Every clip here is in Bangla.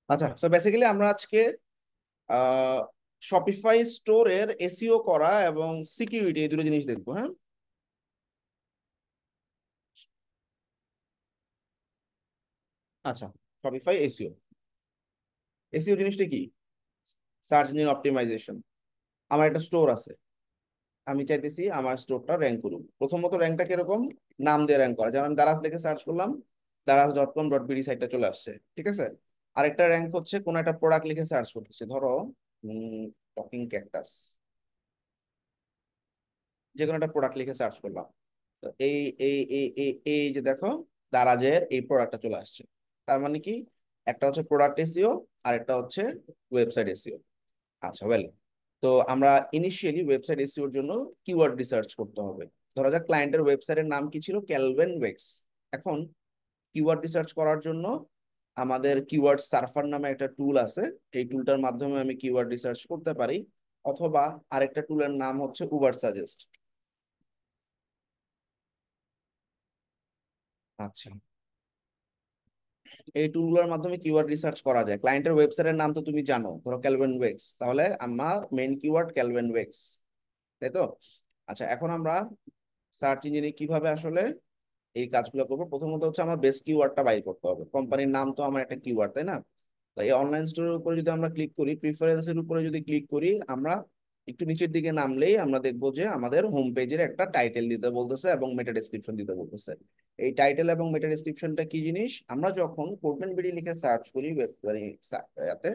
আচ্ছা, সো বেসিক্যালি আমরা আজকে শপিফাই স্টোরের এসইও করা এবং সিকিউরিটি এই দুটো জিনিস দেখবো। হ্যাঁ, আচ্ছা। শপিফাই এসইও, এসইও জিনিসটা কি? Search engine optimisation. আমার একটা স্টোর আছে, আমি চাইতেছি আমার স্টোরটা র্যাঙ্ক করুক। প্রথমত র্যাঙ্কটা কিরকম? নাম দিয়ে র্যাঙ্ক করা, যেমন আমি দারাজ লিখে সার্চ করলাম, daraz.com.bd সাইটটা চলে আসছে, ঠিক আছে। আরেকটা র্যাঙ্ক হচ্ছে কোন একটা প্রোডাক্ট লিখে সার্চ করতেছি, ধরো টকিং ক্যাকটাস, যে কোনো একটা প্রোডাক্ট লিখে সার্চ করলাম। তো এই এই এই এই এই যে দেখো, দারাজের এই প্রোডাক্টটা চলে আসছে। তার মানে কি, একটা হচ্ছে প্রোডাক্ট এসইও আর একটা হচ্ছে ওয়েবসাইট এসইও। আচ্ছা, ওয়েল, তো আমরা ইনিশিয়ালি ওয়েবসাইট এসইওর জন্য কিওয়ার্ড রিসার্চ করতে হবে। ধরা যাক ক্লায়েন্টের ওয়েবসাইটের নাম কি ছিল, ক্যালভেন ওয়েক্স। এখন কিওয়ার্ড রিসার্চ করার জন্য আমাদের কিওয়ার্ড সার্ফার নামে একটা টুল আছে, এই টুলটার মাধ্যমে আমি কিওয়ার্ড রিসার্চ করতে পারি। অথবা আরেকটা টুলের নাম হচ্ছে উবার সাজেস্ট। আচ্ছা, এই টুলগুলোর মাধ্যমে কিওয়ার্ড রিসার্চ করা যায়। ক্লায়েন্টের ওয়েবসাইটের নাম তো তুমি জানো, ধরো ক্যালভিন ওয়েক্স, তাহলে আমার মেইন কিওয়ার্ড ক্যালভিন ওয়েক্স, তাই তো? আচ্ছা, এখন আমরা সার্চ ইঞ্জিনে কিভাবে আসলে এই কাজগুলো করবো? প্রথমত হচ্ছে আমার বেস কিওয়ার্ডটা বাইর করতে হবে। কোম্পানির নাম তো আমার একটা কিওয়ার্ড, তাই না? তো এই অনলাইন স্টোরের উপরে যদি আমরা ক্লিক করি, প্রিফারেন্সের উপরে যদি ক্লিক করি, আমরা একটু নিচের দিকে নামলেই আমরা দেখবো যে আমাদের হোম পেজের একটা টাইটেল দিতে বলতেছে এবং মেটা ডেসক্রিপশন দিতে বলতেছে। এই টাইটেল এবং মেটা ডেসক্রিপশনটা কি জিনিস? আমরা যখন কোডম্যান বিডি লিখে সার্চ করি মানে ইয়াতে,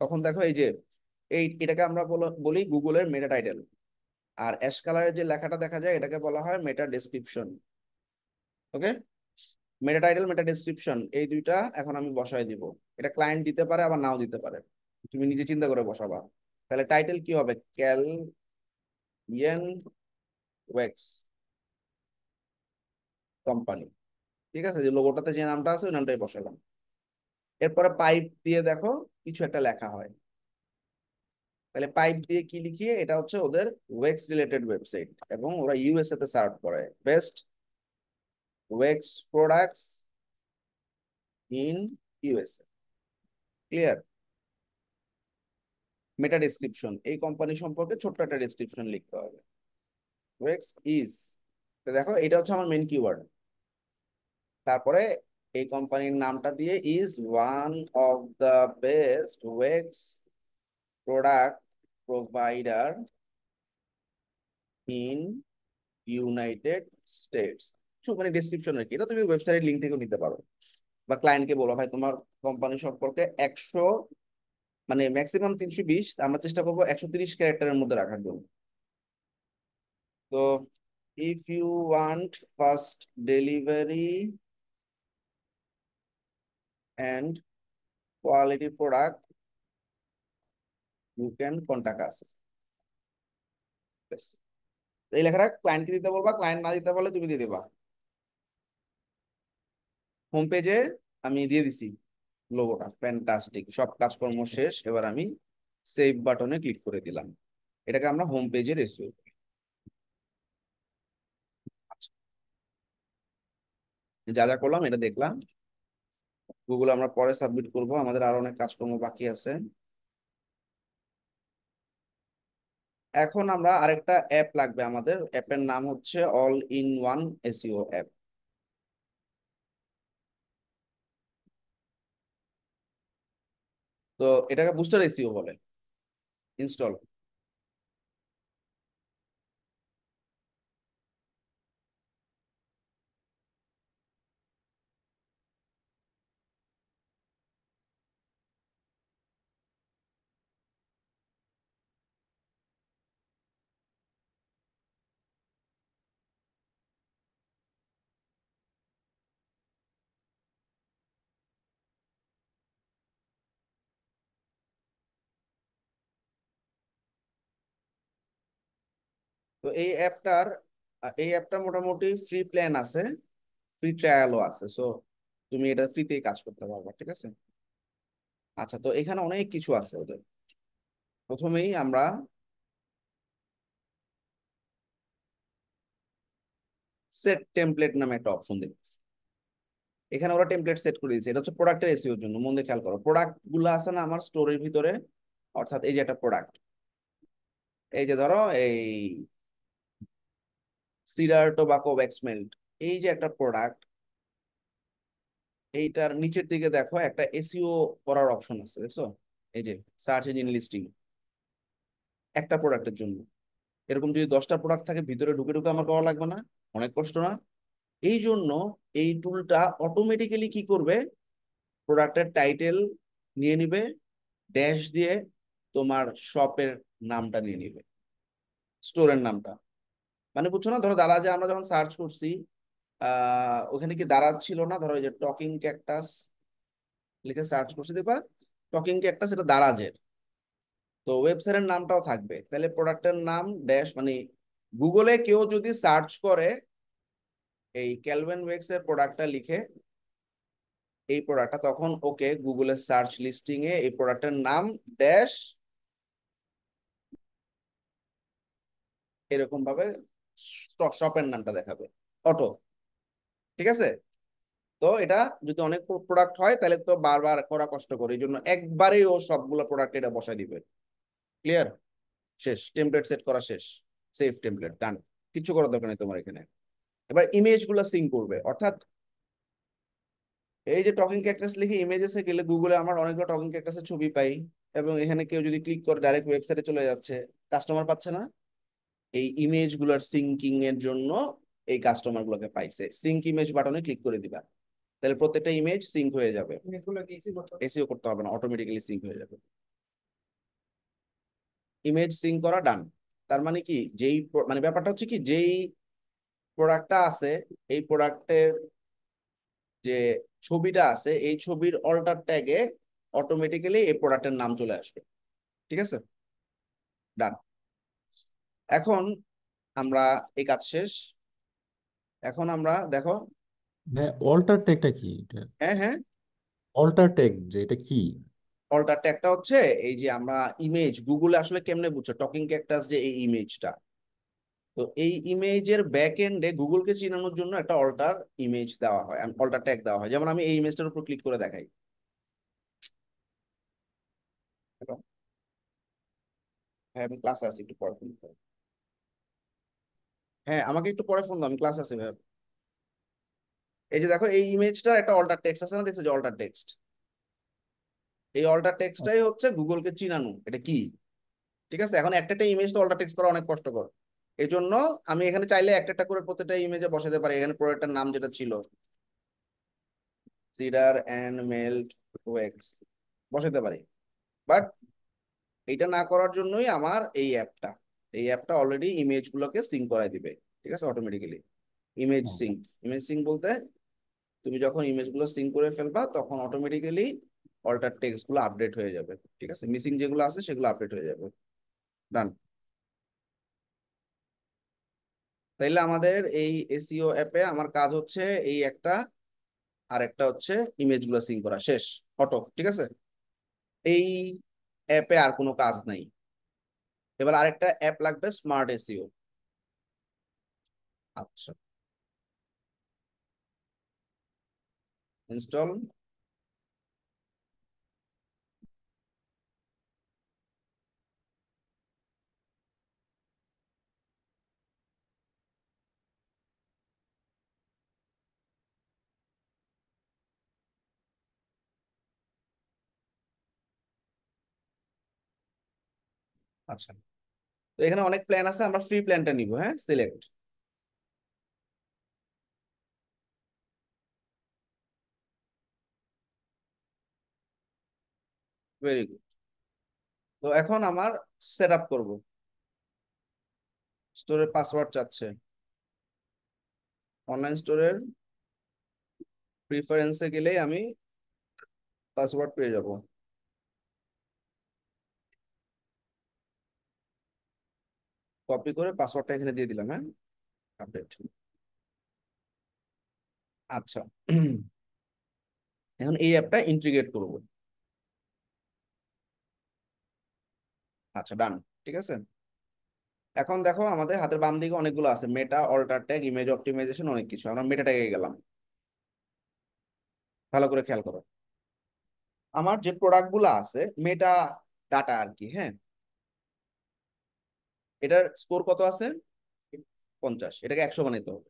তখন দেখো এই যে এটাকে আমরা বলি গুগলের মেটা টাইটেল। আর অ্যাশ কালারের যে লেখাটা দেখা যায়, এটাকে বলা হয় মেটা ডেসক্রিপশন। ওকে, মেটা টাইটেল মেটা ডেসক্রিপশন এই দুইটা এখন আমি বসাই দিব। এটা ক্লায়েন্ট দিতে পারে আবার নাও দিতে পারে, তুমি নিজে চিন্তা করে বসাবা। তাহলে টাইটেল কি হবে? ক্যালভিন ওয়েক্স কোম্পানি, ঠিক আছে। যে লোগোটাতে যে নামটা আছে ওই নামটাই বসালাম। এরপরে পাইপ দিয়ে দেখো কিছু একটা লেখা হয়। তাহলে পাইপ দিয়ে কি লিখিয়ে, এটা হচ্ছে ওদের ওয়েক্স রিলেটেড ওয়েবসাইট এবং ওরা ইউএসএ তে সার্ভ করে best wax products in USA. Clear? Meta description, এই কোম্পানি সম্পর্কে ছোট্ট একটা ডেসক্রিপশন লিখতে হবে। ওয়েক্স ইজ, দেখো এটা হচ্ছে আমার মেন কিওয়ার্ড। তারপরে এই কোম্পানির নামটা দিয়ে is one of the best wax product provider in United States. মানে ডিসক্রিপশন আর কি, এটা তুমি ওয়েবসাইটের লিঙ্ক থেকেও নিতে পারো। বা ক্লায়েন্টকে বলো, ভাই তোমার কোম্পানি সম্পর্কে 100, মানে ম্যাক্সিমাম 320, আমরা চেষ্টা করবো 130 ক্যারেক্টারের মধ্যে রাখার জন্য। তো if you want fast delivery and quality product, you can contact us. এই লেখাটা ক্লায়েন্টকে দিতে বলবা, ক্লায়েন্ট না দিতে বলে তুমি দিয়ে দিবা। হোম পেজে আমি দিয়ে দিছি লোগোটা, ফ্যান্টাস্টিক, সব কাজকর্ম শেষ। এবার আমি সেভ বাটনে ক্লিক করে দিলাম। এটাকে আমরা হোম পেজের এসইও। যা যা করলাম এটা দেখলাম। গুগল আমরা পরে সাবমিট করব, আমাদের আরো অনেক কাজকর্ম বাকি আছে। এখন আমরা আরেকটা অ্যাপ লাগবে, আমাদের অ্যাপের নাম হচ্ছে all in one SEO app. তো এটাকে বুস্টার এসইও বলে। ইনস্টল। তো এই অ্যাপটা মোটামুটি ফ্রি প্ল্যান আছে, ফ্রি ট্রায়ালও আছে। সো তুমি এটা ফ্রিতেই কাজ করতে পারবে, ঠিক আছে। আচ্ছা, তো এখানে অনেক কিছু আছে ওদের। প্রথমেই আমরা সেট টেমপ্লেট নামে একটা অপশন দেখতেছি। এখানে ওরা টেমপ্লেট সেট করে দিয়েছে, এটা হচ্ছে প্রোডাক্টের এসইওর জন্য। মন দিয়ে খেয়াল করো, প্রোডাক্ট গুলো আছে না আমার স্টোরের ভিতরে, অর্থাৎ এই যে একটা প্রোডাক্ট, এই যে ধরো এই সিডার টোবাকো ওয়্যাক্স মেল্ট, এই যে একটা প্রোডাক্ট, এইটার নিচের দিকে দেখো একটা এসইও করার অপশন আছে, দেখছো? এই যে সার্চ ইঞ্জিন লিস্টিং, একটা প্রোডাক্টের জন্য। এরকম যদি 10টা প্রোডাক্ট থাকে, ভিতরে ঢুকে ঢুকে আমার করা লাগবে না? অনেক কষ্ট না? এই জন্য এই টুলটা অটোমেটিক্যালি কি করবে, প্রোডাক্টের টাইটেল নিয়ে নিবে, ড্যাশ দিয়ে তোমার শপের নামটা নিয়ে নিবে, স্টোরের নামটা। মানে বুঝছো না? ধরো দারাজে আমরা যখন সার্চ করছি, ওখানে কি দারাজ ছিল না? ধরো এই যে টকিং ক্যাকটাস লিখে সার্চ করছি, দেখবা টকিং ক্যাকটাস এটা দারাজের। তো ওয়েবসাইটের নামটাও থাকবে, তাহলে প্রোডাক্টের নাম ড্যাশ, মানে গুগলে কেউ যদি সার্চ করে এই ক্যালভিন ওয়েক্স এর প্রোডাক্টটা লিখে, এই প্রোডাক্টটা, তখন ওকে গুগলের সার্চ লিস্টিং এ এই প্রোডাক্টের নাম ড্যাশ এরকম ভাবে শপের নামটা দেখাবে অটো। ঠিক আছে? তো এটা যদি অনেক প্রোডাক্ট হয় তাহলে তো বারবার করা কষ্ট করে, এই জন্য একবারেই ও সবগুলো প্রোডাক্ট এটা বসাই দিবে। ক্লিয়ার? শেষ, টেমপ্লেট সেট করা শেষ, সেভ টেমপ্লেট ডান। কিছু করার দরকার নেই তোমার এখানে। এবার ইমেজ গুলো সিঙ্ক করবে, অর্থাৎ এই যে টকিং ক্যাকটাস লিখে ইমেজেসে গেলে গুগলে আমার অনেকগুলো টকিং ক্যাকটাসের ছবি পাই, এবং এখানে কেউ যদি ক্লিক করে ডাইরেক্ট ওয়েবসাইটে চলে যাচ্ছে, কাস্টমার পাচ্ছে না? এই ইমেজ গুলার সিঙ্কিং এর জন্য এই কাস্টমার গুলোকে পাইছে, সিঙ্ক ইমেজ বাটনে ক্লিক করে দিবা, তাহলে প্রত্যেকটা ইমেজ সিঙ্ক হয়ে যাবে। এসইও করতে হবে না, অটোমেটিক্যালি সিঙ্ক হয়ে যাবে। ইমেজ সিঙ্ক করা ডান। তার মানে কি, মানে ব্যাপারটা হচ্ছে কি, যেই প্রোডাক্টটা আছে, এই প্রোডাক্টের যে ছবিটা আছে, এই ছবির অল্টার ট্যাগে অটোমেটিক্যালি এই প্রোডাক্টের নাম চলে আসবে। ঠিক আছে? ডান। এখন আমরা, এই কাজ শেষ। এখন আমরা দেখো, হ্যাঁ, অল্টার টেকটা কি এটা? হ্যাঁ হ্যাঁ, অল্টার টেক যে এটা কি? অল্টার ট্যাগটা হচ্ছে এই যে আমরা ইমেজ গুগলে আসলে কেমনে বুঝছো টকিং ক্যাকটাস যে এই ইমেজটা, তো এই ইমেজের ব্যাক এন্ডে গুগলকে চিনানোর জন্য একটা অল্টার ইমেজ দেওয়া হয়, অল্টার ট্যাগ দেওয়া হয়। যেমন আমি এই ইমেজটার উপর ক্লিক করে দেখাই। Hello? হ্যাঁ আমি ক্লাসে আছি, একটু পরে ফোন করো। হ্যাঁ আমাকে একটু পরে ফোন দাও, আমি ক্লাস আছি ভাই। এই যে দেখো এই ইমেজটার একটা অল্টার টেক্সট আছে না, দেখছো যে অল্টার টেক্সট, এই অল্টার টেক্সটটাই হচ্ছে গুগলকে চিনানো এটা কি। ঠিক আছে? এখন একটা একটা ইমেজ তো অল্টার টেক্সট করা অনেক কষ্টকর, এই জন্য আমি এখানে চাইলে একটা একটা করে প্রত্যেকটা ইমেজে বসাতে পারি। এখানে প্রোডাক্টের নাম যেটা ছিল সিডার অ্যান্ড মেল্ট ওয়েক্স বসাতে পারি, বাট এইটা না করার জন্যই আমার এই অ্যাপটা অলরেডি ইমেজ গুলোকে সিঙ্ক করাই দিবে। ঠিক আছে? Automatically image sync. Image sync বলতে তুমি যখন ইমেজ গুলো সিঙ্ক করে ফেলবা, তখন অটোমেটিক্যালি অল্টার টেক্সট গুলো আপডেট হয়ে যাবে। ঠিক আছে? মিসিং যেগুলো আছে সেগুলো আপডেট হয়ে যাবে। ডান। তাইলে আমাদের এই এসইও অ্যাপে আমার কাজ হচ্ছে এই একটা, আর একটা হচ্ছে ইমেজ গুলো সিঙ্ক করা শেষ, অটো। ঠিক আছে? এই অ্যাপে আর কোনো কাজ নাই। এবার আরেকটা অ্যাপ লাগবে, স্মার্ট এসইও। আচ্ছা, ইনস্টল। আচ্ছা, তো এখানে অনেক প্ল্যান আছে, আমরা ফ্রি প্ল্যানটা নিব। হ্যাঁ, সিলেক্ট। Very good. তো এখন আমার সেট আপ করবো, স্টোরের পাসওয়ার্ড চাচ্ছে। অনলাইন স্টোরের প্রিফারেন্সে গেলেই আমি পাসওয়ার্ড পেয়ে যাব। কপি করে পাসওয়ার্ডটা এখানে দিয়ে দিলাম। হ্যাঁ, আপডেট। আচ্ছা, এখন এই অ্যাপটা ইন্টিগ্রেট করব। আচ্ছা, ডান। ঠিক আছে? এখন দেখো আমাদের হাতের বাম দিকে অনেকগুলো আছে, মেটা, অল্টার ট্যাগ, ইমেজ অপটিমাইজেশন, অনেক কিছু। আমরা মেটা ট্যাগে গেলাম। ভালো করে খেয়াল করো, আমার যে প্রোডাক্ট গুলো আছে মেটা ডাটা আর কি, হ্যাঁ, এটার স্কোর কত আছে? 50, এটাকে 100 বানাইতে হবে।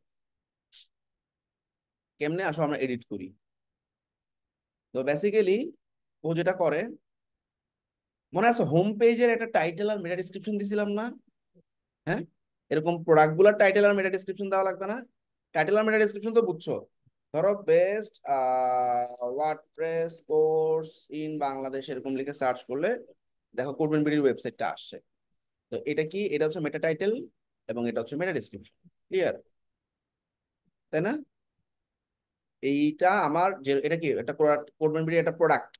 কেমনে আসো আমরা এডিট করি। তো বেসিক্যালি ও যেটা করে, মনে আছে হোম পেজের একটা টাইটেল আর মেটা ডিসক্রিপশন দিছিলাম না? হ্যাঁ, এরকম প্রোডাক্ট গুলার টাইটেল আর মেটা ডিসক্রিপশন দেওয়া লাগবে না? টাইটেল আর মেটা ডিসক্রিপশন তো বুঝছো। ধরো best WordPress course in Bangladesh এরকম লিখে সার্চ করলে দেখো কোডবেন বিডির ওয়েবসাইটটা আসছে। তো এটা কি, এটা হচ্ছে মেটা টাইটেল এবং এটা হচ্ছে মেটা ডিসক্রিপশন। ক্লিয়ার, তাই না? এইটা আমার যে এটা কি একটা প্রোডাক্ট, কোডবেন বিডি একটা প্রোডাক্ট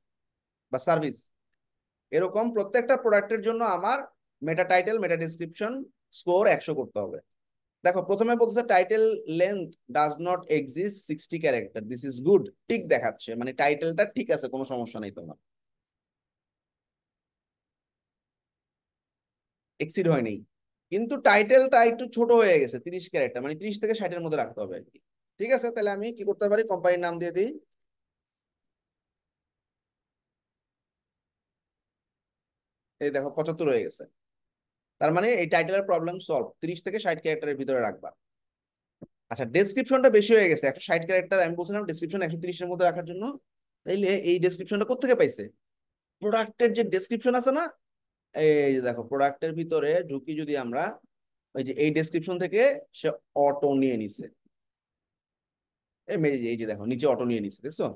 বা সার্ভিস, এরকম প্রত্যেকটা প্রোডাক্টের জন্য আমার মেটা টাইটেল মেটা ডিসক্রিপশন স্কোর 100 করতে হবে। দেখো প্রথমে বলছে title length does not exist 60 character, this is good, ঠিক দেখাচ্ছে, মানে টাইটেলটা ঠিক আছে, কোনো সমস্যা নেই তোমার, এক্সিড হয় নাই। কিন্তু টাইটেলটা একটু ছোট হয়ে গেছে, 30 ক্যারেক্টার, মানে 30 থেকে 60-এর মধ্যে রাখতে হবে আর কি। ঠিক আছে, তাহলে আমি কি করতে পারি, কোম্পানির নাম দিয়ে দিই। এই দেখো 75 হয়ে গেছে। তার মানে এই টাইটেলের প্রবলেম সলভ, 30 থেকে 60 ক্যারেক্টারের ভিতরে রাখবা। আচ্ছা, ডেসক্রিপশনটা বেশি হয়ে গেছে, 160 ক্যারেক্টার, আমি বলছিলাম ডেসক্রিপশন 130-এর মধ্যে রাখার জন্য। তাইলে এই ডেসক্রিপশনটা কোথেকে পাইছে? প্রোডাক্টের যে ডেসক্রিপশন আছে না, এই যে দেখো প্রোডাক্টের ভিতরে ঢুকি যদি আমরা, ওই যে এই ডেসক্রিপশন থেকে সে অটো নিয়ে নিছে। এই যে দেখো নিচে অটো নিয়ে নিছে, দেখছো?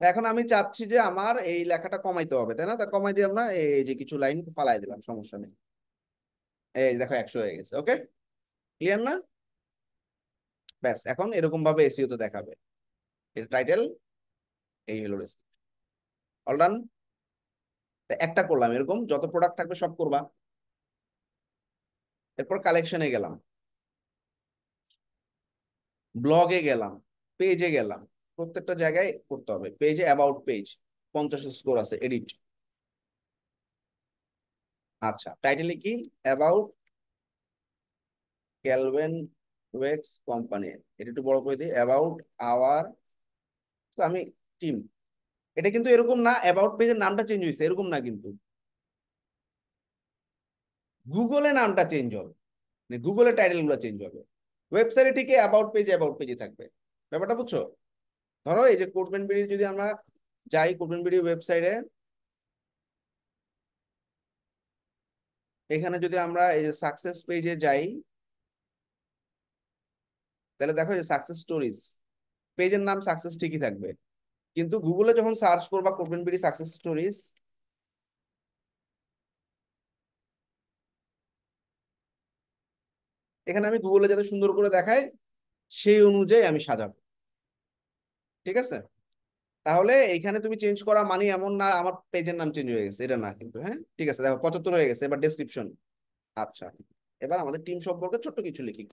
এখন আমি চাচ্ছি যে আমার এই লেখাটা কমাইতে হবে, তাই না? তা কমাই দিয়ে আমরা এই যে কিছু লাইন ফালাই দিলাম, সমস্যা নেই। এই দেখো 100 হয়ে গেছে। ওকে, ক্লিয়ার না? ব্যাস, এখন এরকম ভাবে এসইও তে দেখাবে। এটা টাইটেল, এই হলো ডেসক্রিপশন। All done. একটা করলাম, এরকম যত প্রোডাক্ট থাকবে সব করবা। এরপর কালেকশনে গেলাম, ব্লগে গেলাম, পেজে গেলাম, প্রত্যেকটা জায়গায় করতে হবে। পেজে অ্যাবাউট পেজ 50 স্কোর আছে, এডিট। আচ্ছা, টাইটেলে কি, অ্যাবাউট ক্যালভিন ওয়েক্স কোম্পানি, এটা একটু বড় করে দিই, অ্যাবাউট আওয়ার, তো আমি টিম। এটা কিন্তু এরকম না অ্যাবাউট পেজের নামটা চেঞ্জ হয়েছে, এরকম না কিন্তু, গুগলে নামটা চেঞ্জ হবে, মানে গুগলের টাইটেল গুলো চেঞ্জ হবে। ওয়েবসাইটে ঠিকই অ্যাবাউট পেজে থাকবে। ব্যাপারটা বুঝছো? ধরো এই যে কোডবেন বিডি যদি আমরা যাই, কোডবেন বিডি ওয়েবসাইটে, এখানে যদি আমরা এই যে সাকসেস পেজে যাই, তাহলে দেখো যে সাকসেস স্টোরিজ, পেজের নাম সাকসেস ঠিকই থাকবে, কিন্তু গুগলে যখন সার্চ করবা কোডবেন বিডি সাকসেস স্টোরিজ, এখানে আমি গুগলে যাতে সুন্দর করে দেখায় সেই অনুযায়ী আমি সাজাবো। ঠিক আছে, তাহলে এইখানে তুমি চেঞ্জ করা মানে এমন না আমার পেজের নাম চেঞ্জ হয়ে গেছে, এটা না কিন্তু। হ্যাঁ, ঠিক আছে, দেখো 75 হয়ে গেছে। এবার ডেসক্রিপশন। আচ্ছা, এবার আমাদের টিম সম্পর্কে ছোট্ট কিছু লিখি।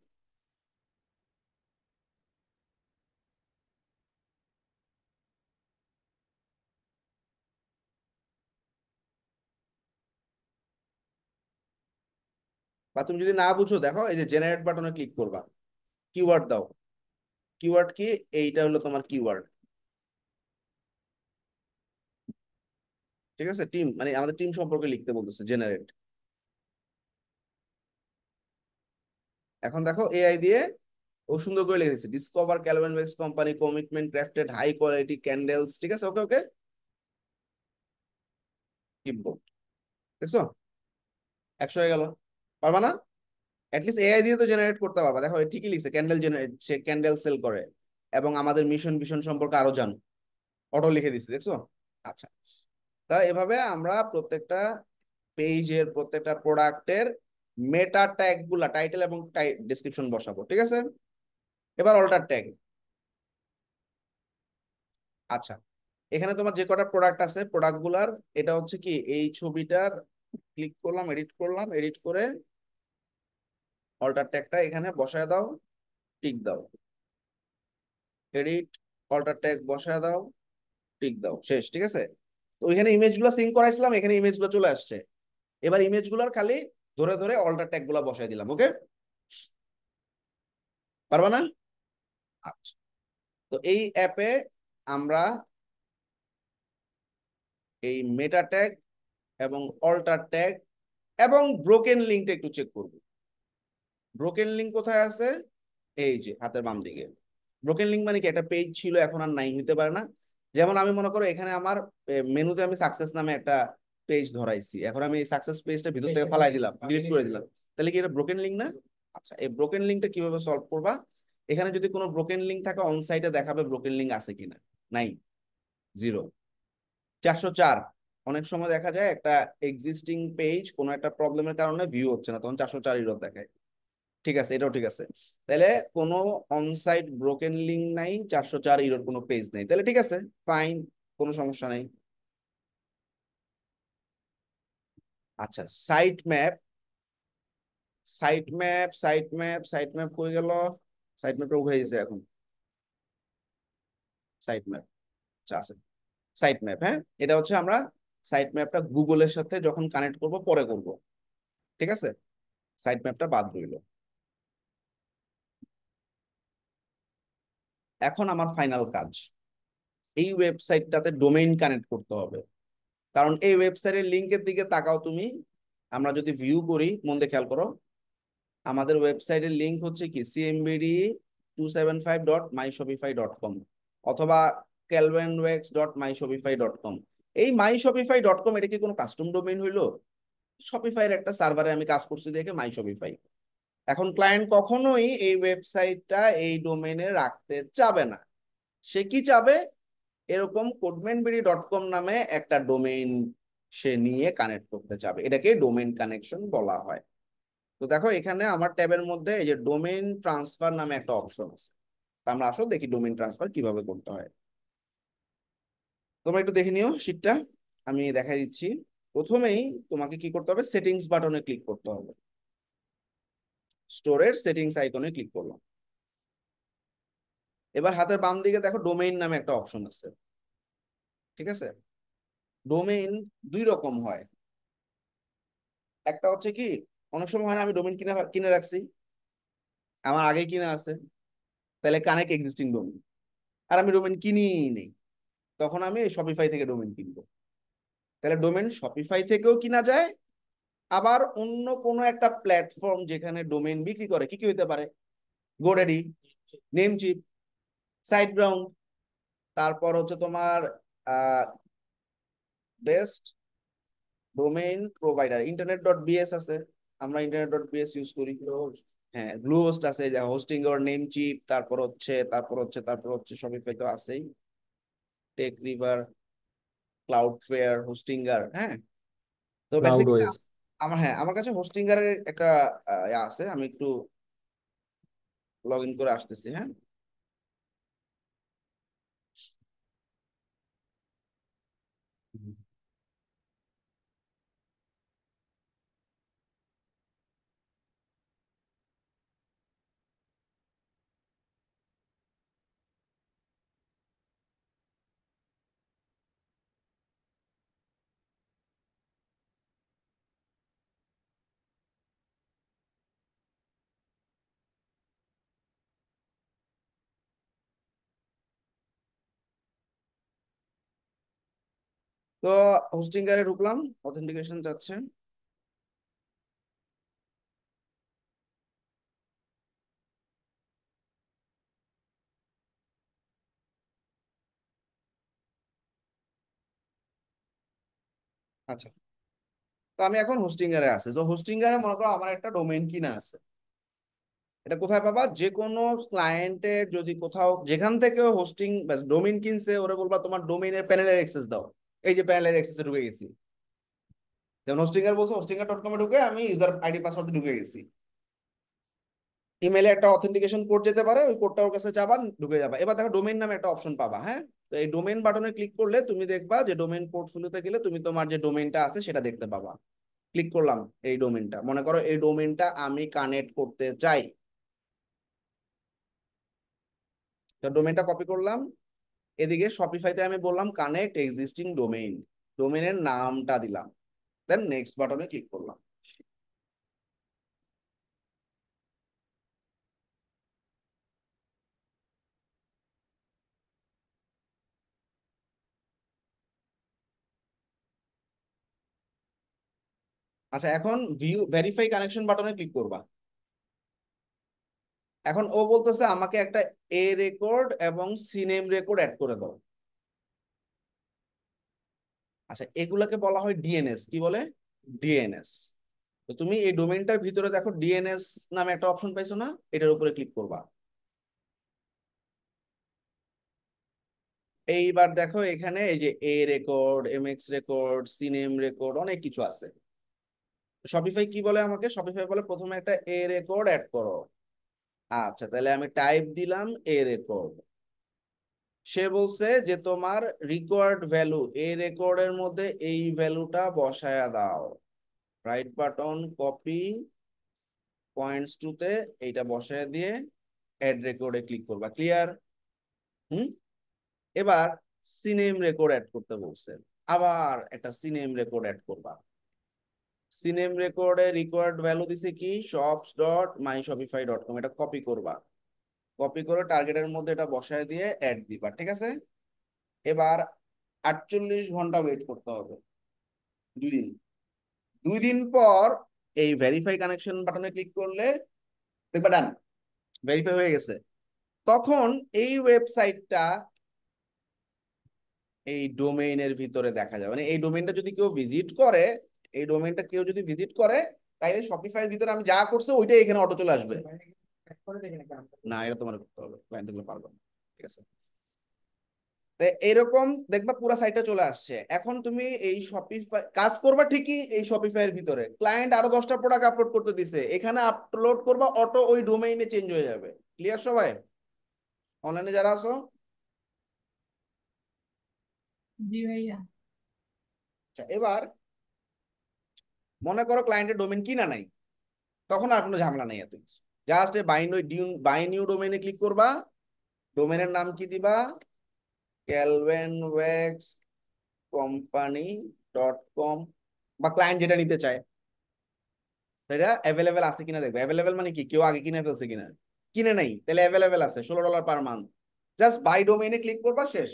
বা তুমি যদি না বুঝো, দেখো এই যে জেনারেট বাটনে ক্লিক করবা, কিওয়ার্ড দাও। কিওয়ার্ড কি, এইটা হলো তোমার কিওয়ার্ড। ঠিক আছে, টিম মানে আমাদের টিম সম্পর্কে লিখতে বলতেছে, জেনারেট। এখন দেখো এআই দিয়ে ও সুন্দর করে লিখেছে, discover Calvin wax company, commitment crafted high quality candles. ঠিক আছে, ওকে ওকে, কিবোর্ড, দেখছো 100 হয়ে গেল। পারবা না? অ্যাটলিস্ট এআই দিয়ে তো জেনারেট করতে পারবা। দেখো এ ঠিকই লিখছে, ক্যান্ডেল জেনারেট, সে ক্যান্ডেল সেল করে এবং আমাদের মিশন ভিশন সম্পর্কে আরো জানো, অটো লিখে দিচ্ছে, দেখছো? আচ্ছা, তা এভাবে আমরা প্রত্যেকটা পেজের প্রত্যেকটা প্রোডাক্টের মেটা ট্যাগ গুলা, টাইটেল এবং ডেসক্রিপশন বসাবো। ঠিক আছে, এবার অল্টার ট্যাগ। আচ্ছা, এখানে তোমার যে কটা প্রোডাক্ট আছে প্রোডাক্ট গুলার, এটা হচ্ছে কি এই ছবিটার, ক্লিক করলাম, এডিট করলাম, এডিট করে অল্টার ট্যাগটা এখানে বসায় দাও, টিক দাও, এডিট, অল্টার ট্যাগ বসায় দাও, টিক দাও, শেষ। ঠিক আছে, তো ওইখানে ইমেজ গুলো সিঙ্ক করাইছিলাম, এখানে ইমেজ গুলো চলে আসছে। এবার ইমেজ গুলার খালি ধরে ধরে অল্টার ট্যাগ গুলা বসাই দিলাম। ওকে, পারবা না? আচ্ছা, তো এই অ্যাপে আমরা এই মেটা ট্যাগ এবং অল্টার ট্যাগ এবং ব্রোকেন লিঙ্কটা একটু চেক করব। ব্রোকেন লিঙ্ক কোথায় আছে? এই যে হাতের বাম দিকে। ব্রোকেন লিঙ্ক মানে কি, একটা পেজ ছিল এখন আর নাই, হইতে পারে না? যেমন আমি মনে করো এখানে আমার মেনুতে আমি সাকসেস নামে একটা পেজ ধরাইছি, এখন আমি এই সাকসেস পেজটা ভিতর থেকে ফালাই দিলাম, ডিলিট করে দিলাম, তাহলে কি এটা ব্রোকেন লিঙ্ক না? আচ্ছা, এই ব্রোকেন লিঙ্কটা কিভাবে সলভ করবা? এখানে যদি কোনো ব্রোকেন লিঙ্ক থাকে অন সাইটে দেখাবে ব্রোকেন লিঙ্ক আছে কিনা। নাই, জিরো। 404, অনেক সময় দেখা যায় একটা এক্সিস্টিং পেজ কোনো একটা প্রবলেমের কারণে ভিউ হচ্ছে না, তখন 404 এরর দেখায়। ঠিক আছে, এটাও ঠিক আছে। তাহলে কোনো অনসাইট ব্রোকেন লিঙ্ক নাই, 404 ইরোর কোনো পেজ নেই, তাহলে ঠিক আছে, ফাইন, কোনো সমস্যা নাই। আচ্ছা, সাইট ম্যাপ, সাইট ম্যাপ কই গেল? সাইট ম্যাপটা উঠে গেছে এখন। সাইট ম্যাপ, আচ্ছা আছে। সাইট ম্যাপ, হ্যাঁ, এটা হচ্ছে আমরা সাইট ম্যাপটা গুগলের সাথে যখন কানেক্ট করব পরে করব। ঠিক আছে, সাইট ম্যাপটা বাদ রইল। এখন আমার ফাইনাল কাজ, এই ওয়েবসাইটটাতে ডোমেইন কানেক্ট করতে হবে। কারণ এই ওয়েবসাইটের লিঙ্কের দিকে তাকাও তুমি, আমরা যদি ভিউ করি মন দিয়ে খেয়াল করো, আমাদের ওয়েবসাইটের লিঙ্ক হচ্ছে কি cmbd275.myshopify.com অথবা calvinwax.myshopify.com। এই myshopify.com এটা কি কোনো কাস্টম ডোমেইন হইলো? শপিফাইয়ের একটা সার্ভারে আমি কাজ করছি দেখে মাই শপিফাই। এখন ক্লায়েন্ট কখনোই এই ওয়েবসাইটটা এই ডোমেইনে রাখতে চাবে না। সে কি চাবে? এরকম codemanbd.com নামে একটা ডোমেইন সে নিয়ে কানেক্ট করতে চাবে, এটাকে ডোমেইন কানেকশন বলা হয়। তো দেখো এখানে আমার ট্যাবের মধ্যে এই যে ডোমেইন ট্রান্সফার নামে একটা অপশন আছে। তা আমরা আসলে দেখি ডোমেইন ট্রান্সফার কিভাবে করতে হয়। তোমরা একটু দেখে নিও শীটটা, আমি দেখাই দিচ্ছি। প্রথমেই তোমাকে কি করতে হবে, সেটিংস বাটনে ক্লিক করতে হবে। স্টোরের সেটিংস আইকনে ক্লিক করলাম। এবার হাতের বাম দিকে দেখো ডোমেইন নামে একটা অপশন আছে। ঠিক আছে, ডোমেইন দুই রকম হয়। একটা হচ্ছে কি, অনেক সময় হয় না আমি ডোমেইন কিনে কিনে রাখছি, আমার আগে কিনা আছে, তাহলে কানেক্ট এক্সিস্টিং ডোমেইন, আর আমি ডোমেইন কিনি নেই, তখন আমি শপিফাই থেকে ডোমেইন কিনবো। তাহলে ডোমেইন শপিফাই থেকেও কিনা যায়, আবার অন্য কোনো একটা প্ল্যাটফর্ম যেখানে ডোমেইন বিক্রি করে, কি কি হইতে পারে, গোডাডি, নেমচিপ, সাইট গ্রাউন্ড, তারপর হচ্ছে তোমার বেস্ট ডোমেইন প্রোভাইডার ইন্টারনেট.বিএস আছে, আমরা ইন্টারনেট.বিএস ইউজ করি। হ্যাঁ, ব্লু হোস্ট আছে, যা হোস্টিং ওর নেম চিপ, তারপর হচ্ছে শপিফাই তো আছেই, টেক রিভার, ক্লাউডফেয়ার, হোস্টিঙ্গার, হ্যাঁ। তো ক্লাউড বেসিক্যালি ওয়েস। আমার কাছে হোস্টিঙ্গারের একটা আছে, আমি একটু লগ ইন করে আসতেছি, হ্যাঁ। তো হোস্টিঙ্গারে ঢুকলাম, অথেন্টিকেশন যাচ্ছে। আচ্ছা, তো আমি এখন হোস্টিঙ্গারে আছি, তো হোস্টিঙ্গারে মনে করো আমার একটা ডোমেইন কিনা আছে। এটা কোথায় পাবা, যে কোনো ক্লায়েন্টের যদি কোথাও যেখান থেকে হোস্টিং ডোমেইন কিনছে, ওরা বলবা তোমার ডোমেইনের প্যানেলের অ্যাক্সেস দাও। এই যে প্যানেলের অ্যাক্সেসে ঢুকে গেছি, যেমন হোস্টিঙ্গার বলছে হোস্টিঙ্গার.com এ ঢুকে আমি ইউজার আইডি পাসওয়ার্ড ঢুকে গেছি। ইমেলে একটা অথেন্টিকেশন কোড যেতে পারে, ওই কোডটা ওর কাছে যাবা, ঢুকে যাবা। এবার দেখো ডোমেইন নামে একটা অপশন পাবা, হ্যাঁ। তো এই ডোমেইন বাটনে ক্লিক করলে তুমি দেখবা যে ডোমেইন পোর্টফোলিওতে গেলে তুমি তোমার যে ডোমেইনটা আছে সেটা দেখতে পাবা। ক্লিক করলাম এই ডোমেইনটা, মনে করো এই ডোমেইনটা আমি কানেক্ট করতে চাই। তো ডোমেইনটা কপি করলাম, এদিকে শপিফাইতে আমি বললাম কানেক্ট এক্সিস্টিং ডোমেইন, ডোমেইনের নামটা দিলাম, দেন নেক্সট বাটনে ক্লিক করলাম। আচ্ছা, এখন ভিউ ভেরিফাই কানেকশন বাটনে ক্লিক করবা। এখন ও বলতেছে আমাকে একটা এ রেকর্ড এবং সি নেম রেকর্ড অ্যাড করে দাও। আচ্ছা, এগুলাকে বলা হয় ডিএনএস। কি বলে? ডিএনএস। তো তুমি এই ডোমেইনটার ভিতরে দেখো ডিএনএস নামে একটা অপশন পাইছো না, এটার উপরে ক্লিক করবা। এইবার দেখো এখানে এই যে A record, MX record, CNAME record, অনেক কিছু আছে। শপিফাই কি বলে আমাকে? শপিফাই বলে প্রথমে একটা এ রেকর্ড অ্যাড করো। আচ্ছা, তাহলে আমি টাইপ দিলাম এ রেকর্ড। সে বলছে যে তোমার রিকোয়ার্ড ভ্যালু এ রেকর্ডের মধ্যে এই ভ্যালুটা বসায়া দাও। রাইট বাটন, কপি, পয়েন্টস টুতে এইটা বসায় দিয়ে অ্যাড রেকর্ডে ক্লিক করবা। ক্লিয়ার? হুম। এবার সিনেম রেকর্ড অ্যাড করতে বলছে। আবার একটা সিনেম রেকর্ড অ্যাড করবা। সিনেম রেকর্ডে রিকোয়ার্ড ভ্যালু দিছে কি, শপস ডট মাই শপিফাই ডট কম। এটা কপি করবা। কপি করে টার্গেটের মধ্যে এটা বসায় দিয়ে অ্যাড দিবা। ঠিক আছে? এবার 48 ঘন্টা ওয়েট করতে হবে। 2 দিন। 2 দিন পর এই ভেরিফাই কানেকশন বাটনে ক্লিক করলে দেখবা ডান, ভেরিফাই হয়ে গেছে। তখন এই ওয়েবসাইটটা এই ডোমেইনের ভিতরে দেখা যাবে, মানে এই ডোমেইনটা যদি কেউ ভিজিট করে, এই ডোমেইনটা কেউ যদি ভিজিট করে, তাইলে শপিফাইয়ের ভিতরে আমি যা করছে ওইটাই এখানে অটো চলে আসবে। না, এটা তোমার করতে হবে, ক্লায়েন্ট এগুলো পারবে না। ঠিক আছে? তো এরকম দেখবা পুরো সাইটে চলে আসছে। এখন তুমি এই শপিফাই কাজ করবা ঠিকই, এই শপিফাইয়ের ভিতরে ক্লায়েন্ট আরো 10টা প্রোডাক্ট আপলোড করতে দিছে, এখানে আপলোড করবা, অটো ওই ডোমেইনে চেঞ্জ হয়ে যাবে। ক্লিয়ার সবাই? অনলাইনে যারা আছো? জি ভাইয়া। আচ্ছা, এবার মনে করো ক্লায়েন্টের ডোমেইন কিনা নাই, তখন আর কোনো ঝামেলা নেই এত কিছু। জাস্ট বাই নিউ ডোমেইনে ক্লিক করবা। ডোমেইনের নাম কি দিবা? ক্যালভেন ওয়েক্স কোম্পানি ডট কম, বা ক্লায়েন্ট যেটা নিতে চায় সেটা অ্যাভেলেবেল আছে কিনা দেখবে। অ্যাভেলেবেল মানে কি, কেউ আগে কিনে ফেলছে কিনা। কিনে নাই, তাহলে অ্যাভেলেবেল আছে, $16 পার মান্থ। জাস্ট বাই ডোমেইনে ক্লিক করবা, শেষ।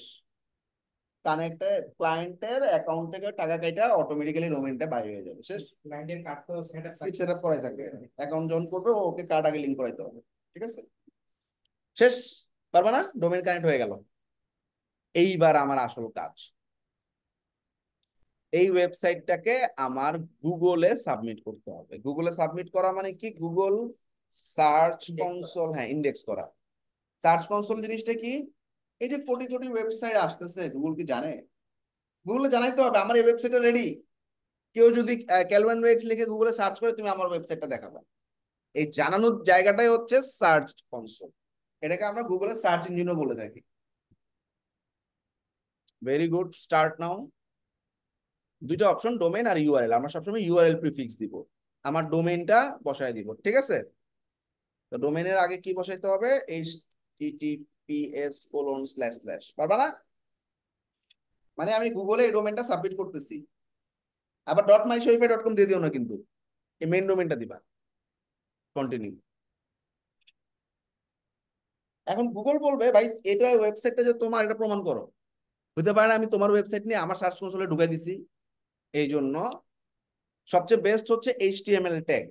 কানেক্টে ক্লায়েন্টের অ্যাকাউন্ট থেকে টাকা কেটে অটোমেটিক্যালি ডোমেইনটা বাই হয়ে যাবে, শেষ। ক্লায়েন্টের কার্ড তো সেট আপ করাই থাকবে, অ্যাকাউন্ট যখন করবে ওকে কার্ড আগে লিংক করাইতে হবে। ঠিক আছে? শেষ। পারবা না? ডোমেইন কানেক্ট হয়ে গেল। এইবার আমার আসল কাজ, এই ওয়েবসাইটটাকে আমার গুগলে সাবমিট করতে হবে। গুগলে সাবমিট করা মানে কি, গুগল সার্চ কনসোল, হ্যাঁ, ইন্ডেক্স করা। সার্চ কনসোল জিনিসটা কি? এই যে কোটি কোটি ওয়েবসাইট আসতেছে, গুগল কি জানে? গুগলে জানাইতে হবে আমার এই ওয়েবসাইটটা রেডি। কেউ যদি ক্যালভিন ওয়েবস লিখে গুগলে সার্চ করে, তুমি আমার ওয়েবসাইটটা দেখাবে। এই জানানোর জায়গাটাই হচ্ছে সার্চ কনসোল। এটাকে আমরা গুগলের সার্চ ইঞ্জিনও বলে থাকি। Very good, start now. দুইটা অপশন, ডোমেইন আর ইউআরএল। আমরা সবসময় ইউআরএল প্রিফিক্স দিব। আমার ডোমেইনটা বসায় দিব। ঠিক আছে? তো ডোমেইনের আগে কি বসাইতে হবে? https:// পারবা না? মানে আমি গুগলে এই ডোমেইনটা সাবমিট করতেছি। আবার ডট মাই শপিফাই ডট কম দিয়ে দিও না কিন্তু, এই মেইন ডোমেইনটা দিবা। কন্টিনিউ। এখন গুগল বলবে ভাই এটা ওয়েবসাইটটা যে তোমার, এটা প্রমাণ করো। হতে পারে না আমি তোমার ওয়েবসাইট নিয়ে আমার সার্চ কনসোলে ঢুকাই দিছি। এই জন্য সবচেয়ে বেস্ট হচ্ছে এইচটিএমএল ট্যাগ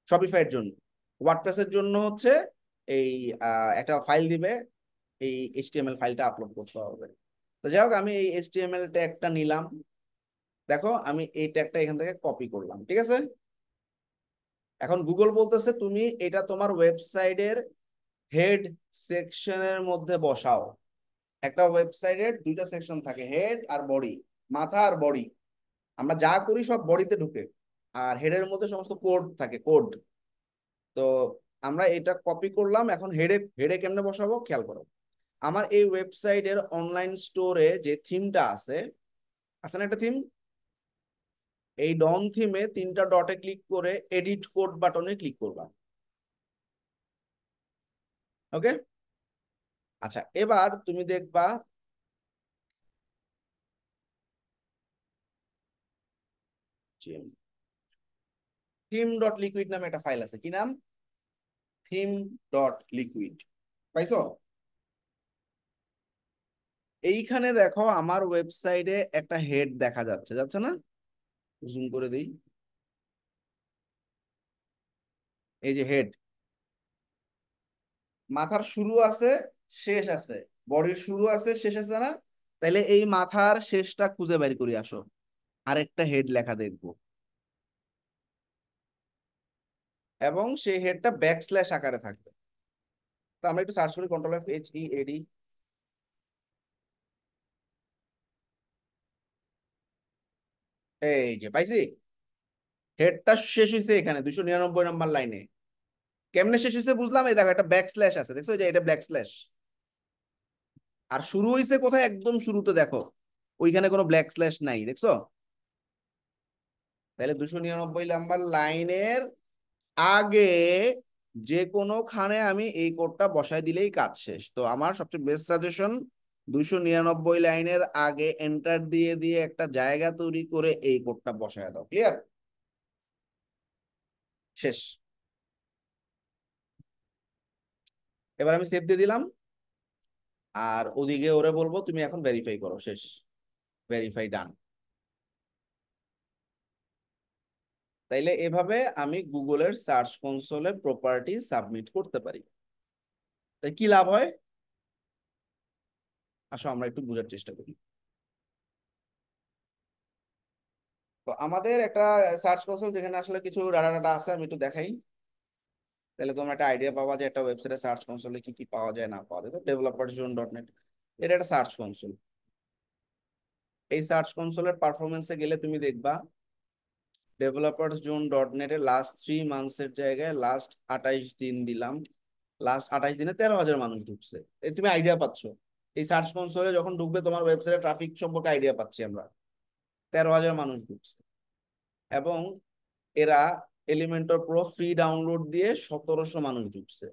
শপিফাইয়ের জন্য। ওয়ার্ডপ্রেসের জন্য হচ্ছে এই একটা ফাইল দিবে, এই এইচটিএমএল ফাইলটা আপলোড করতে হবে। তো যাই হোক, আমি এই এইচটিএমএল ট্যাগটা নিলাম। দেখো আমি এই ট্যাগটা এখান থেকে কপি করলাম। ঠিক আছে? এখন গুগল বলতেছে তুমি এটা তোমার ওয়েবসাইটের হেড সেকশনের মধ্যে বসাও। একটা ওয়েবসাইটের দুইটা সেকশন থাকে, হেড আর বডি, মাথা আর বডি। আমরা যা করি সব বডিতে ঢুকে, আর হেডের মধ্যে সমস্ত কোড থাকে, কোড। তো আমরা এটা কপি করলাম। এখন হেডে হেডে কেমনে বসাবো খেয়াল করো। আমার এই ওয়েবসাইটের অনলাইন স্টোরে যে থিমটা আছে, আছে না একটা থিম? এই ডন থিমে 3টা ডটে ক্লিক করে এডিট কোড বাটনে ক্লিক করবা। ওকে? আচ্ছা, এবার তুমি দেখবা থিম ডট লিকুইড নামে একটা ফাইল আছে। কি নাম? Theme dot liquid. পাইছো? এইখানে দেখো আমার ওয়েবসাইটে একটা হেড দেখা যাচ্ছে, যাচ্ছে না? জুম করে দিই। এই যে হেড, মাথার শুরু আছে শেষ আছে, বডির শুরু আছে শেষ আছে না? তাইলে এই মাথার শেষটা খুঁজে বের করি আসো, আরেকটা হেড লেখা দেখবো, এবং সেই হেডটা ব্যাকস্ল্যাশ আকারে থাকবে। তো আমরা একটু সার্চ করি, কন্ট্রোল এফ এইচ ই এডি। এই যে পাইছি, হেডটা শেষ হয়েছে এখানে 299 নম্বর লাইনে। কেমনে শেষ হয়েছে বুঝলাম, এই দেখো একটা ব্যাকস্ল্যাশ আছে, দেখছো যে এটা ব্যাকস্ল্যাশ। আর শুরু হয়েছে কোথায়, একদম শুরুতে দেখো, ওইখানে কোনো ব্ল্যাক স্ল্যাশ নাই, দেখছো? তাহলে 299 নম্বর লাইনের আগে যে কোনো খানে আমি এই কোডটা বসাই দিলেই কাজ শেষ। তো আমার সবচেয়ে বেস্ট সাজেশন, 299 লাইনের আগে এন্টার দিয়ে দিয়ে একটা জায়গা তৈরি করে এই কোডটা বসায় দাও। ক্লিয়ার? শেষ। এবার আমি সেভ দিয়ে দিলাম, আর ওদিকে ওরে বলবো তুমি এখন ভেরিফাই করো। শেষ, ভেরিফাই ডান। তাইলে এভাবে আমি গুগলের সার্চ কনসোলে প্রপার্টি সাবমিট করতে পারি। তাই কি লাভ হয় আসো আমরা একটু বোঝার চেষ্টা করি। তো আমাদের একটা সার্চ কনসোল যেখানে আসলে কিছু ডাটা ডাটা আছে, আমি একটু দেখাই, তাহলে তোমরা একটা আইডিয়া পাওয়া যে একটা ওয়েবসাইটে সার্চ কনসোলে কি কি পাওয়া যায় না পাওয়া যায়। তো developerzone.net, এটা একটা সার্চ কনসোল। এই সার্চ কনসোলের পারফরমেন্সে গেলে তুমি দেখবা developerzone.net এর লাস্ট 3 মান্থস এর জায়গায় লাস্ট 28 দিন দিলাম, লাস্ট 28 দিনে 13,000 মানুষ ঢুকছে। এই তুমি আইডিয়া পাচ্ছ, এই সার্চ কনসোলে যখন ঢুকবে তোমার ওয়েবসাইটে ট্রাফিক সম্পর্কে আইডিয়া পাচ্ছি আমরা। 13,000 মানুষ ঢুকছে, এবং এরা এলিমেন্টর প্রো ফ্রি ডাউনলোড দিয়ে 1,700 মানুষ ঢুকছে।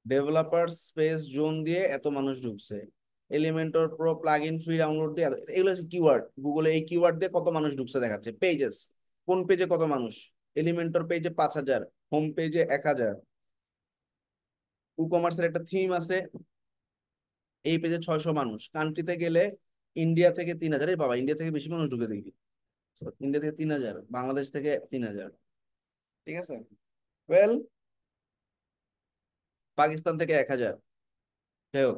ডেভেলপার স্পেস জোন দিয়ে এত মানুষ ঢুকছে। Elementor pro plug in free download দিয়ে এগুলো হচ্ছে কিওয়ার্ড, গুগলে এই কিওয়ার্ড দিয়ে কত মানুষ ঢুকছে দেখাচ্ছে। পেজেস, কোন পেজে কত মানুষ, এলিমেন্টর পেজে 5,000, হোম পেজে 1,000। ই কমার্সের একটা থিম আছে, এই পেজে 600 মানুষ। কান্ট্রিতে গেলে ইন্ডিয়া থেকে 3,000, এই বাবা ইন্ডিয়া থেকে বেশি মানুষ ঢুকে দেখি। ইন্ডিয়া থেকে 3,000, বাংলাদেশ থেকে 3,000। ঠিক আছে, ওয়েল, পাকিস্তান থেকে 1,000। যাই হোক,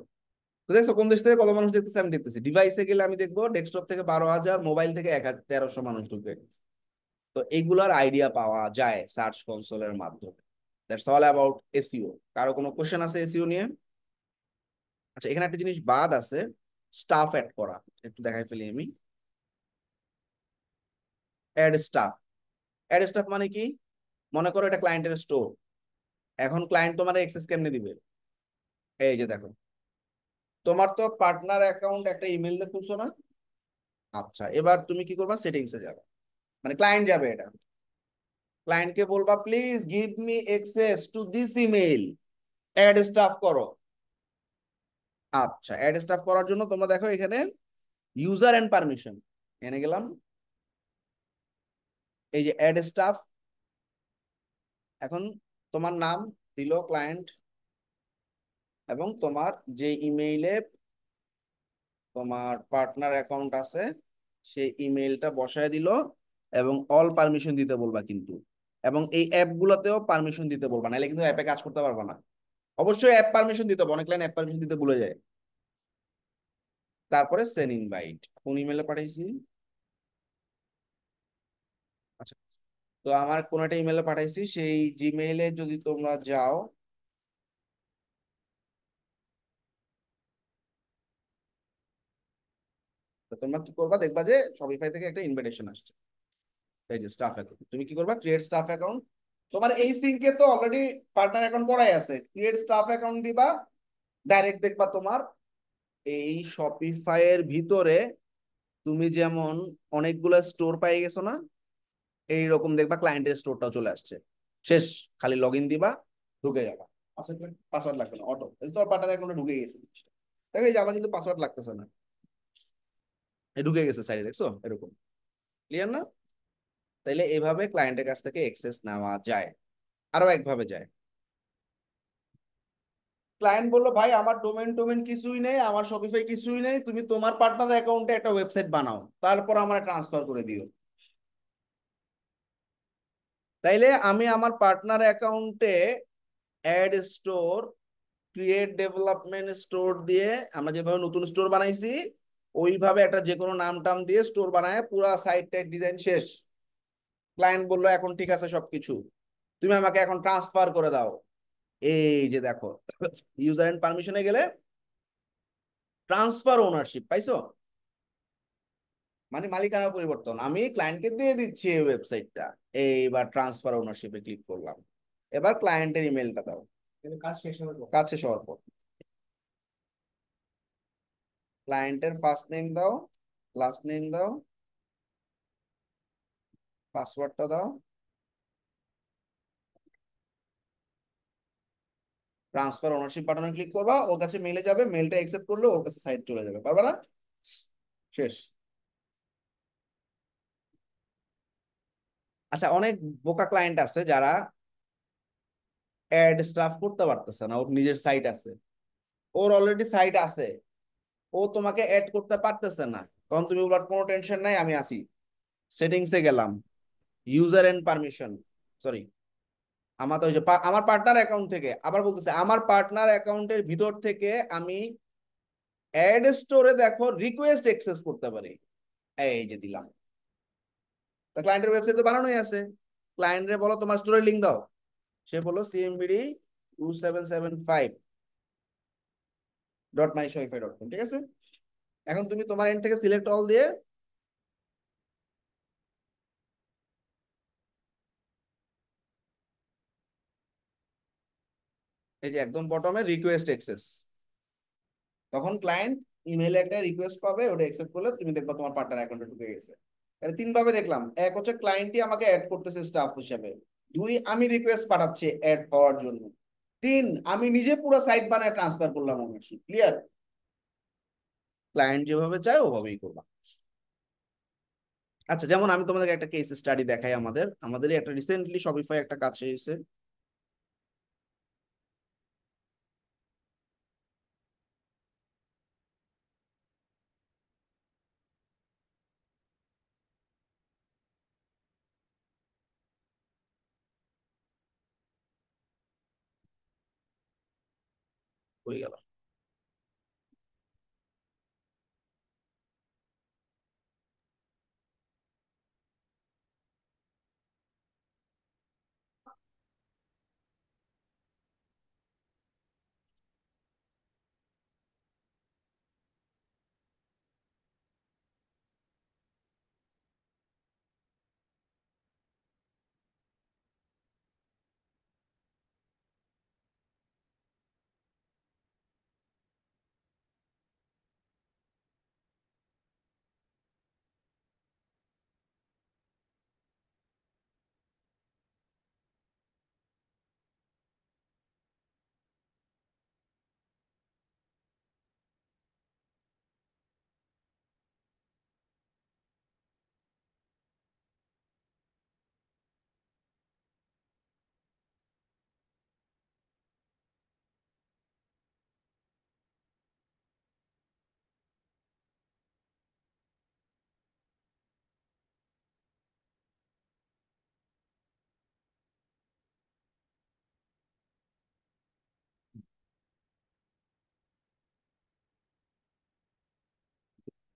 তো দেখছো কোন দেশ থেকে কত মানুষ দেখতেছে, আমি দেখতেছি। ডিভাইসে গেলে আমি দেখবো ডেস্কটপ থেকে 12,000, মোবাইল থেকে 1,1300 মানুষ ঢুকে। তো এইগুলার আইডিয়া পাওয়া যায় সার্চ কনসোলের মাধ্যমে। That's all about SEO. কারো কোনো কোশ্চেন আছে এসইও নিয়ে? আচ্ছা, এখানে একটা জিনিস বাদ আছে, স্টাফ অ্যাড করা। একটু দেখাই ফেলি আমি। Add staff. অ্যাড স্টাফ মানে কি? মনে করো এটা ক্লায়েন্টের স্টোর, এখন ক্লায়েন্ট তোমার অ্যাক্সেস কেমনে দিবে? এই যে দেখো, তোমার তো পার্টনার অ্যাকাউন্ট একটা ইমেল দিয়ে খুলছো না? আচ্ছা, এবার তুমি কি করবা, সেটিংসে যাবে, মানে ক্লায়েন্ট যাবে, এটা ক্লায়েন্টকে বলবা please give me access to this email, add staff করো। আচ্ছা, অ্যাড স্টাফ করার জন্য তোমরা দেখো এখানে ইউজার এন্ড পারমিশন, এনে গেলাম, এই যে অ্যাড স্টাফ। এখন তোমার নাম দিল ক্লায়েন্ট, এবং তোমার যে ইমেইলে তোমার পার্টনার অ্যাকাউন্ট আছে সেই ইমেইলটা বসায় দিল, এবং অল পারমিশন দিতে বলবা কিন্তু। এবং এই অ্যাপগুলোতেও পারমিশন দিতে বলবা, নাহলে কিন্তু অ্যাপে কাজ করতে পারবা না। অবশ্যই অ্যাপ পারমিশন দিতে হবে, অনেক ক্লায়েন্ট অ্যাপ পারমিশন দিতে ভুলে যায়। তারপরে সেন্ড ইনভাইট, কোন ইমেলে পাঠাইছি? আচ্ছা, তো আমার কোন একটা ইমেলে পাঠাইছি, সেই জিমেইলে যদি তোমরা যাও, তো তোমরা কি করবা, দেখবা যে শপিফাই থেকে একটা ইনভাইটেশন আসছে। এই যে স্টাফ অ্যাকাউন্ট, তুমি কি করবা, ক্রিয়েট স্টাফ অ্যাকাউন্ট। তোমার এই সিঙ্কে তো অলরেডি পার্টনার অ্যাকাউন্ট করাই আছে, ক্রিয়েট স্টাফ অ্যাকাউন্ট দিবা। ডাইরেক্ট দেখবা তোমার এই শপিফাই এর ভিতরে তুমি যেমন অনেকগুলো স্টোর পাই গেছো না, এইরকম দেখবা ক্লায়েন্টের স্টোরটাও চলে আসছে। শেষ, খালি লগ ইন দিবা, ঢুকে যাবা। পাসওয়ার্ড লাগবে না, অটো, তোমার পার্টনার অ্যাকাউন্টে ঢুকে গেছে। দেখো এই যে আমার কিন্তু পাসওয়ার্ড লাগতেছে না, এই ঢুকে গেছে সাইডে, দেখছো এরকম। ক্লিয়ার না? তাইলে এভাবে ক্লায়েন্টের কাছ থেকে এক্সেস নেওয়া যায়। আরো একভাবে যায়, ক্লায়েন্ট বললো ভাই আমার ডোমেন টোমেন কিছুই নেই, আমার শপিফাই কিছুই নেই, তুমি তোমার পার্টনার অ্যাকাউন্টে একটা ওয়েবসাইট বানাও, তারপর আমার ট্রান্সফার করে দিও। তাইলে আমি আমার পার্টনার অ্যাকাউন্টে add store, create development store দিয়ে আমরা যেভাবে নতুন স্টোর বানাইছি ওইভাবে একটা যে কোনো নাম টাম দিয়ে স্টোর বানায় পুরো সাইটটা ডিজাইন শেষ। ক্লায়েন্ট বললো এখন ঠিক আছে সবকিছু, তুমি আমাকে এখন ট্রান্সফার করে দাও। এই যে দেখো, ইউজার এন্ড পারমিশনে গেলে ট্রান্সফার ওনারশিপ পাইছো, মানে মালিকানা পরিবর্তন, আমি ক্লায়েন্টকে দিয়ে দিচ্ছি এই ওয়েবসাইটটা। এইবার ট্রান্সফার ওনারশিপে ক্লিক করলাম। এবার ক্লায়েন্টের ইমেলটা দাও, কাজ শেষ হওয়ার পর ক্লায়েন্টের ফার্স্ট নেম দাও, লাস্ট নেম দাও, পাসওয়ার্ডটা দাও, ট্রান্সফার ওনারশিপ বাটনে ক্লিক করবা, ওর কাছে মেলে যাবে, মেলটা অ্যাকসেপ্ট করলে ওর কাছে সাইট চলে যাবে, পারবা না? শেষ। আচ্ছা, অনেক বোকা ক্লায়েন্ট আছে যারা অ্যাড স্টাফ করতে পারতেছে না, ওর নিজের সাইট আছে, ওর অলরেডি সাইট আছে, ও তোমাকে অ্যাড করতে পারতেছে না। তখন তুমি বলবা কোনো টেনশন নাই, আমি আছি। সেটিংসে গেলাম, ইউজার এন্ড পারমিশন, সরি, আমার তো ওই যে আমার পার্টনার অ্যাকাউন্ট থেকে আবার বলতেছে, আমার পার্টনার অ্যাকাউন্টের ভিতর থেকে আমি অ্যাড স্টোরে দেখো রিকোয়েস্ট অ্যাক্সেস করতে পারি। এই যে দিলাম, তা ক্লায়েন্টের ওয়েবসাইট তো বানানোই আছে। ক্লায়েন্টরে বলো তোমার স্টোরের লিঙ্ক দাও, সে বলো CMBD 2775.myshopify.com, ঠিক আছে। এখন তুমি তোমার এন্ড থেকে সিলেক্ট অল দিয়ে এই যে একদম বটমে রিকোয়েস্ট অ্যাক্সেস, তখন ক্লায়েন্ট ইমেইলে একটা রিকোয়েস্ট পাবে, ওটা অ্যাকসেপ্ট করলে তুমি দেখবা তোমার পার্টনার অ্যাকাউন্টে ঢুকে গেছে। তাহলে তিন ভাবে দেখলাম, এক হচ্ছে ক্লায়েন্টই আমাকে অ্যাড করতেছে স্টাফ হিসাবে, দুই আমি রিকোয়েস্ট পাঠাচ্ছি অ্যাড হওয়ার জন্য, তিন আমি নিজে পুরো সাইট বানায় ট্রান্সফার করলাম ওনারশিপ। ক্লিয়ার? ক্লায়েন্ট যেভাবে চায় ওভাবেই করবা। আচ্ছা, যেমন আমি তোমাদের একটা কেস স্টাডি দেখাই, আমাদেরই একটা রিসেন্টলি শপিফাই একটা কাজ হয়েছে। হয়ে গেল।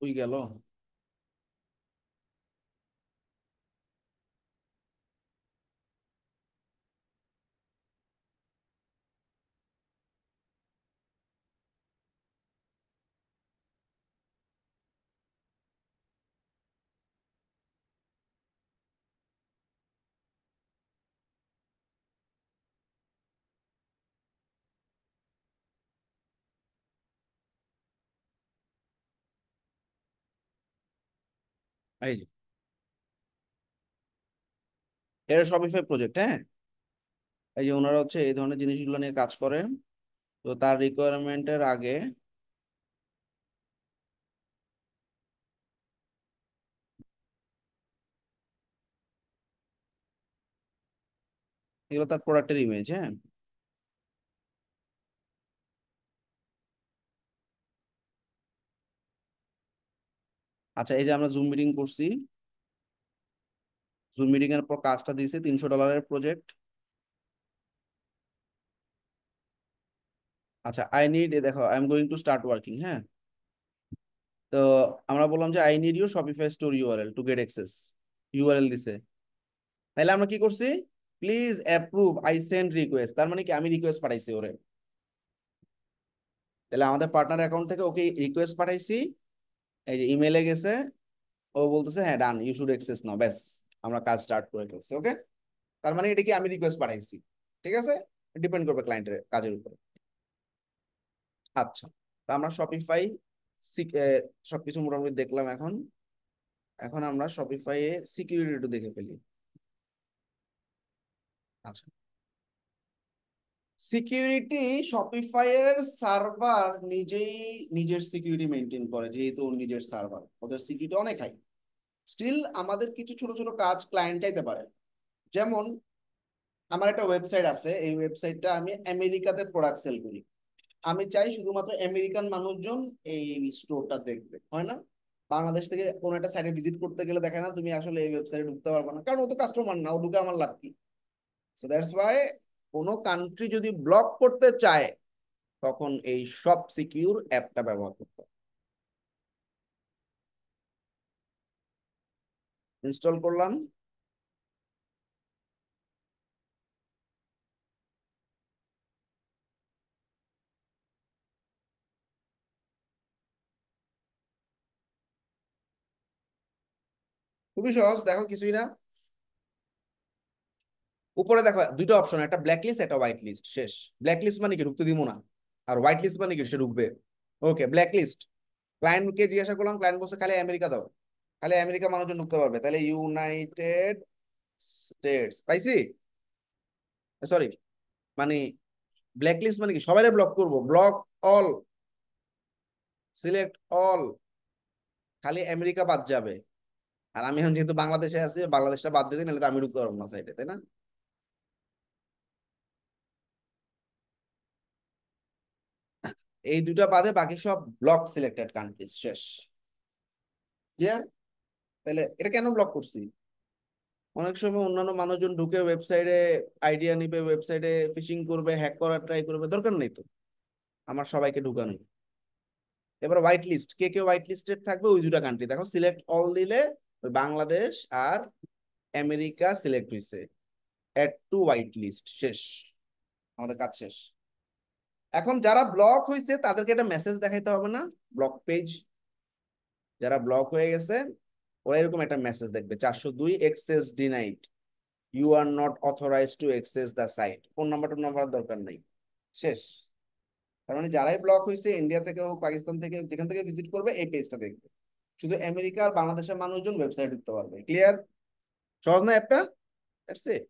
হয়ে গেল। এই যে এটা শপিফাই প্রজেক্ট, হ্যাঁ। এই যে ওনারা হচ্ছে এই ধরনের জিনিসগুলো নিয়ে কাজ করে। তো তার রিকোয়ারমেন্টের আগে এগুলো তার প্রোডাক্টের ইমেজ, হ্যাঁ। আচ্ছা, এই যে আমরা জুম মিটিং করছি, জুম মিটিং এর পর কাজটা দিয়েছে $300 প্রজেক্ট। আচ্ছা, আই নিড, দেখো I am going to start working, হ্যাঁ। তো আমরা বললাম যে I need your Shopify store URL to get access, URL দিছে। তাহলে আমরা কি করছি, please approve I send request, তার মানে কি আমি রিকোয়েস্ট পাঠাইছি ওরে। তাহলে আমাদের পার্টনার অ্যাকাউন্ট থেকে ওকে রিকোয়েস্ট পাঠাইছি, এই যে ইমেলে গেছে, ও বলতেছে হ্যাঁ ডান, ইউ শুড অ্যাক্সেস নাও, ব্যাস আমরা কাজ স্টার্ট করে ফেলছি। ওকে, তার মানে এটা কি আমি রিকোয়েস্ট পাঠাইছি, ঠিক আছে, ডিপেন্ড করবে ক্লায়েন্টের কাজের উপরে। আচ্ছা, তা আমরা শপিফাই সবকিছু মোটামুটি দেখলাম। এখন এখন আমরা শপিফাই এর সিকিউরিটি একটু দেখে ফেলি। আচ্ছা, সিকিউরিটি, শপিফাই এর সার্ভার নিজেই নিজের সিকিউরিটি মেনটেন করে, যেহেতু ওর নিজের সার্ভার, ওদের সিকিউরিটি অনেক হাই। স্টিল আমাদের কিছু ছোট ছোট কাজ ক্লায়েন্ট চাইতে পারে। যেমন আমার একটা ওয়েবসাইট আছে, এই ওয়েবসাইটটা আমি আমেরিকাতে প্রোডাক্ট সেল করি, আমি চাই শুধুমাত্র আমেরিকান মানুষজন এই স্টোরটা দেখবে, হয় না? বাংলাদেশ থেকে কোনো একটা সাইটে ভিজিট করতে গেলে দেখে না তুমি আসলে এই ওয়েবসাইটে ঢুকতে পারবে না, কারণ ও তো কাস্টমার না, ও ঢুকে আমার লাভ কি? সো দ্যাটস ওয়াই কোনো কান্ট্রি যদি ব্লক করতে চায় তখন এই সব সিকিউর অ্যাপটা ব্যবহার করতে হবে। ইনস্টল করলাম। খুবই সহজ, দেখো কিছুই না। উপরে দেখো দুইটা অপশন, একটা ব্ল্যাক লিস্ট, একটা হোয়াইট লিস্ট, শেষ। ব্ল্যাক লিস্ট মানে কি ঢুকতে দিব না, আর হোয়াইট লিস্ট মানে কি সে ঢুকবে। ওকে, ব্ল্যাক লিস্ট, ক্লায়েন্টকে জিজ্ঞাসা করলাম, ক্লায়েন্ট বলছে খালি আমেরিকা দাও, খালি আমেরিকা মানুষজন ঢুকতে পারবে, তাহলে ইউনাইটেড স্টেটস পাইছি। সরি, মানে ব্ল্যাক লিস্ট মানে কি সবাই ব্লক করব, ব্লক অল, সিলেক্ট অল, খালি আমেরিকা বাদ যাবে। আর আমি এখন যেহেতু বাংলাদেশে আছি, বাংলাদেশটা বাদ দিয়ে দিই, নাহলে তো আমি ঢুকতে পারবো না সাইডে, তাই না? এই দুটা বাদে বাকি সব ব্লক সিলেক্টেড কান্ট্রিজ, শেষ। ক্লিয়ার? তাহলে এটা কেন ব্লক করছি? অনেক সময় অন্যান্য মানুষজন ঢুকে ওয়েবসাইটে আইডিয়া নিবে, ওয়েবসাইটে ফিশিং করবে, হ্যাক করার ট্রাই করবে, দরকার নেই তো আমার সবাইকে ঢুকানো। এবার হোয়াইট লিস্ট, কে কে হোয়াইট লিস্টেড থাকবে, ওই দুটা কান্ট্রি দেখো, সিলেক্ট অল দিলে ওই বাংলাদেশ আর আমেরিকা সিলেক্ট হয়েছে, অ্যাড টু হোয়াইট লিস্ট, শেষ, আমাদের কাজ শেষ। এখন যারা ব্লক হয়েছে তাদেরকে একটা মেসেজ দেখাইতে হবে না, ব্লক পেজ, যারা ব্লক হয়ে গেছে ওরা এরকম একটা মেসেজ দেখবে, 402 access denied, you are not authorise to access the site, phone number দরকার নেই, শেষ। তার মানে যারাই ব্লক হয়েছে ইন্ডিয়া থেকে হোক, পাকিস্তান থেকে, যেখান থেকে ভিজিট করবে এই পেজটা দেখবে, শুধু আমেরিকা আর বাংলাদেশের মানুষজন ওয়েবসাইট ঢুকতে পারবে। ক্লিয়ার? সহজ না অ্যাপটা? That's it.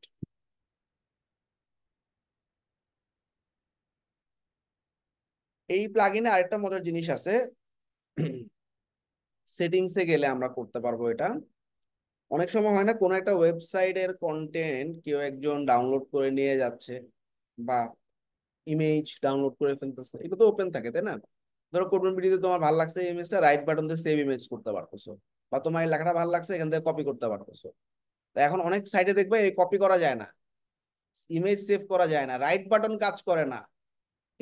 এই প্লাগইনে আরেকটা মজার জিনিস আছে, সেটিংসে গেলে আমরা করতে পারবো এটা। অনেক সময় হয় না, কোনো একটা ওয়েবসাইটের কন্টেন্ট কেউ একজন ডাউনলোড করে নিয়ে যাচ্ছে, বা ইমেজ ডাউনলোড করে ফেলতেছে, এটা তো ওপেন থাকে, তাই না? ধরো কোডমন ভিডিওতে তোমার ভালো লাগছে এই ইমেজটা, রাইট বাটন দিয়ে সেভ ইমেজ করতে পারতেছো, বা তোমার এই লেখাটা ভালো লাগছে এখান থেকে কপি করতে পারতেছো। তো এখন অনেক সাইটে দেখবে এই কপি করা যায় না, ইমেজ সেভ করা যায় না, রাইট বাটন কাজ করে না,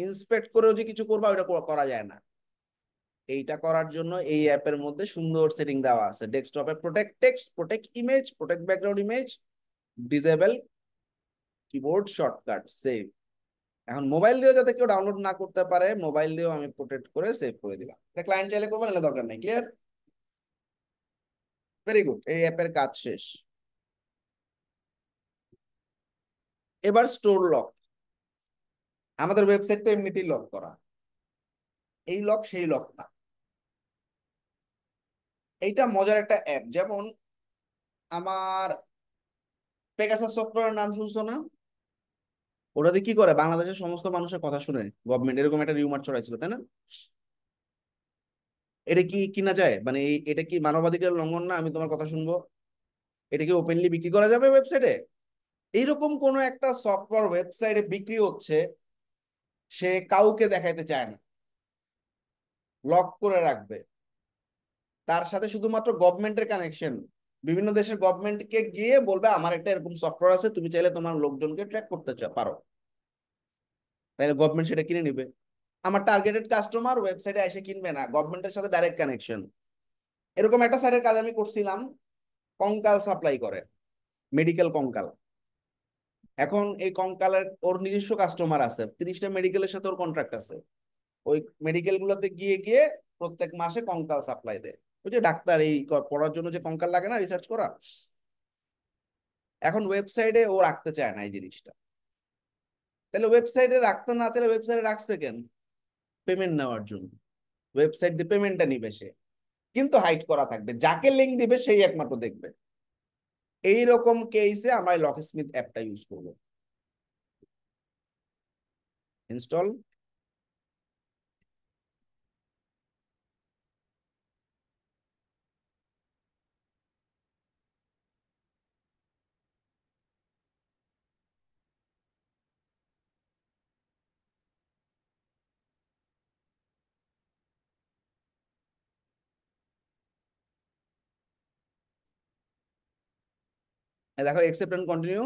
ইন্সপেক্ট করেও যে কিছু করবা ওটা করা যায় না। এইটা করার জন্য এই অ্যাপের মধ্যে সুন্দর সেটিং দেওয়া আছে, ডেস্কটপে protect text, protect image, protect background image, disable keyboard shortcut, save. এখন মোবাইল দিয়েও যাতে কেউ ডাউনলোড না করতে পারে, মোবাইল দিয়েও আমি প্রোটেক্ট করে সেভ করে দিলাম, এটা ক্লায়েন্ট চাইলে করবে, নাহলে দরকার নেই। ক্লিয়ার? ভেরি গুড, এই অ্যাপের কাজ শেষ। এবার স্টোর লক। আমাদের ওয়েবসাইট তো এমনিতেই লক করা, এই লক সেই লক না। এইটা মজার একটা অ্যাপ, যেমন আমার পেগাসাস সফটওয়্যার নাম শুনছো না? ওটাতে কি করে, বাংলাদেশের সমস্ত মানুষের কথা শুনে গভর্নমেন্ট, এরকম একটা রিউমার ছড়াইছিল, তাই না? এটা কি কিনা যায়, মানে এটা কি মানবাধিকার লঙ্ঘন না আমি তোমার কথা শুনবো? এটা কি ওপেনলি বিক্রি করা যাবে ওয়েবসাইটে? এইরকম কোন একটা সফটওয়্যার ওয়েবসাইটে বিক্রি হচ্ছে, সে কাউকে দেখাইতে চায় না, লক করে রাখবে, তার সাথে শুধুমাত্র গভর্নমেন্টের কানেকশন, বিভিন্ন দেশের গভর্নমেন্টকে গিয়ে বলবে আমার একটা এরকম সফটওয়্যার আছে, তুমি চাইলে তোমার লোকজনকে ট্র্যাক করতে পারো, তাহলে গভর্নমেন্ট সেটা কিনে নিবে। আমার টার্গেটেড কাস্টমার ওয়েবসাইটে এসে কিনবে না, গভর্নমেন্টের সাথে ডাইরেক্ট কানেকশন। এরকম একটা সাইটের কাজ আমি করছিলাম, কঙ্কাল সাপ্লাই করে, মেডিকেল কঙ্কাল। এখন এই কঙ্কালের ওর নিজস্ব কাস্টমার আছে, 30টা মেডিকেলের সাথে ওর কন্ট্রাক্ট আছে। ওই মেডিকেল গুলোতে গিয়ে গিয়ে প্রত্যেক মাসে কঙ্কাল সাপ্লাই দেয়। ওই যে ডাক্তার এই পড়ার জন্য যে কঙ্কাল লাগে না, রিসার্চ করা। এখন ওয়েবসাইটে ও রাখতে চায় না এই জিনিসটা। তাহলে ওয়েবসাইটে রাখতে না চাইলে ওয়েবসাইটে রাখছে কেন? পেমেন্ট নেওয়ার জন্য। ওয়েবসাইট দিয়ে পেমেন্টটা নিবে সে, কিন্তু হাইড করা থাকবে, যাকে লিঙ্ক দিবে সেই একমাত্র দেখবে। এইরকম কেসে আমরা লকস্মিথ অ্যাপটা ইউজ করবো। ইনস্টল। দেখো একসেপ্ট এন্ড কন্টিনিউ।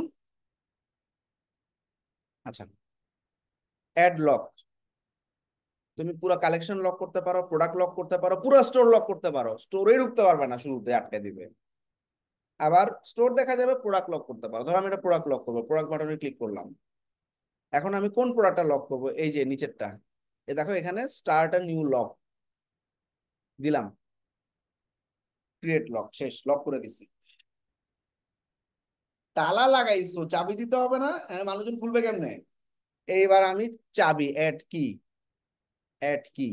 আচ্ছা, অ্যাড লক। তুমি পুরো কালেকশন লক করতে পারো, প্রোডাক্ট লক করতে পারো, পুরো স্টোর লক করতে পারো। স্টোরে ঢুকতে পারবে না, শুরুতে আটকে দিবে। আবার স্টোর দেখা যাবে, প্রোডাক্ট লক করতে পারো। ধরো আমি এটা প্রোডাক্ট লক করবো, প্রোডাক্ট বাটনে ক্লিক করলাম। এখন আমি কোন প্রোডাক্টটা লক করবো? এই যে নিচেরটা, এ দেখো এখানে স্টার্ট আ নিউ লক দিলাম, ক্রিয়েট লক, শেষ, লক করে দিছি। তালা লাগাইছো, চাবি দিতে হবে না? মানুষজন খুলবে কেমনে? এইবার আমি চাবি অ্যাড কি, অ্যাড কি।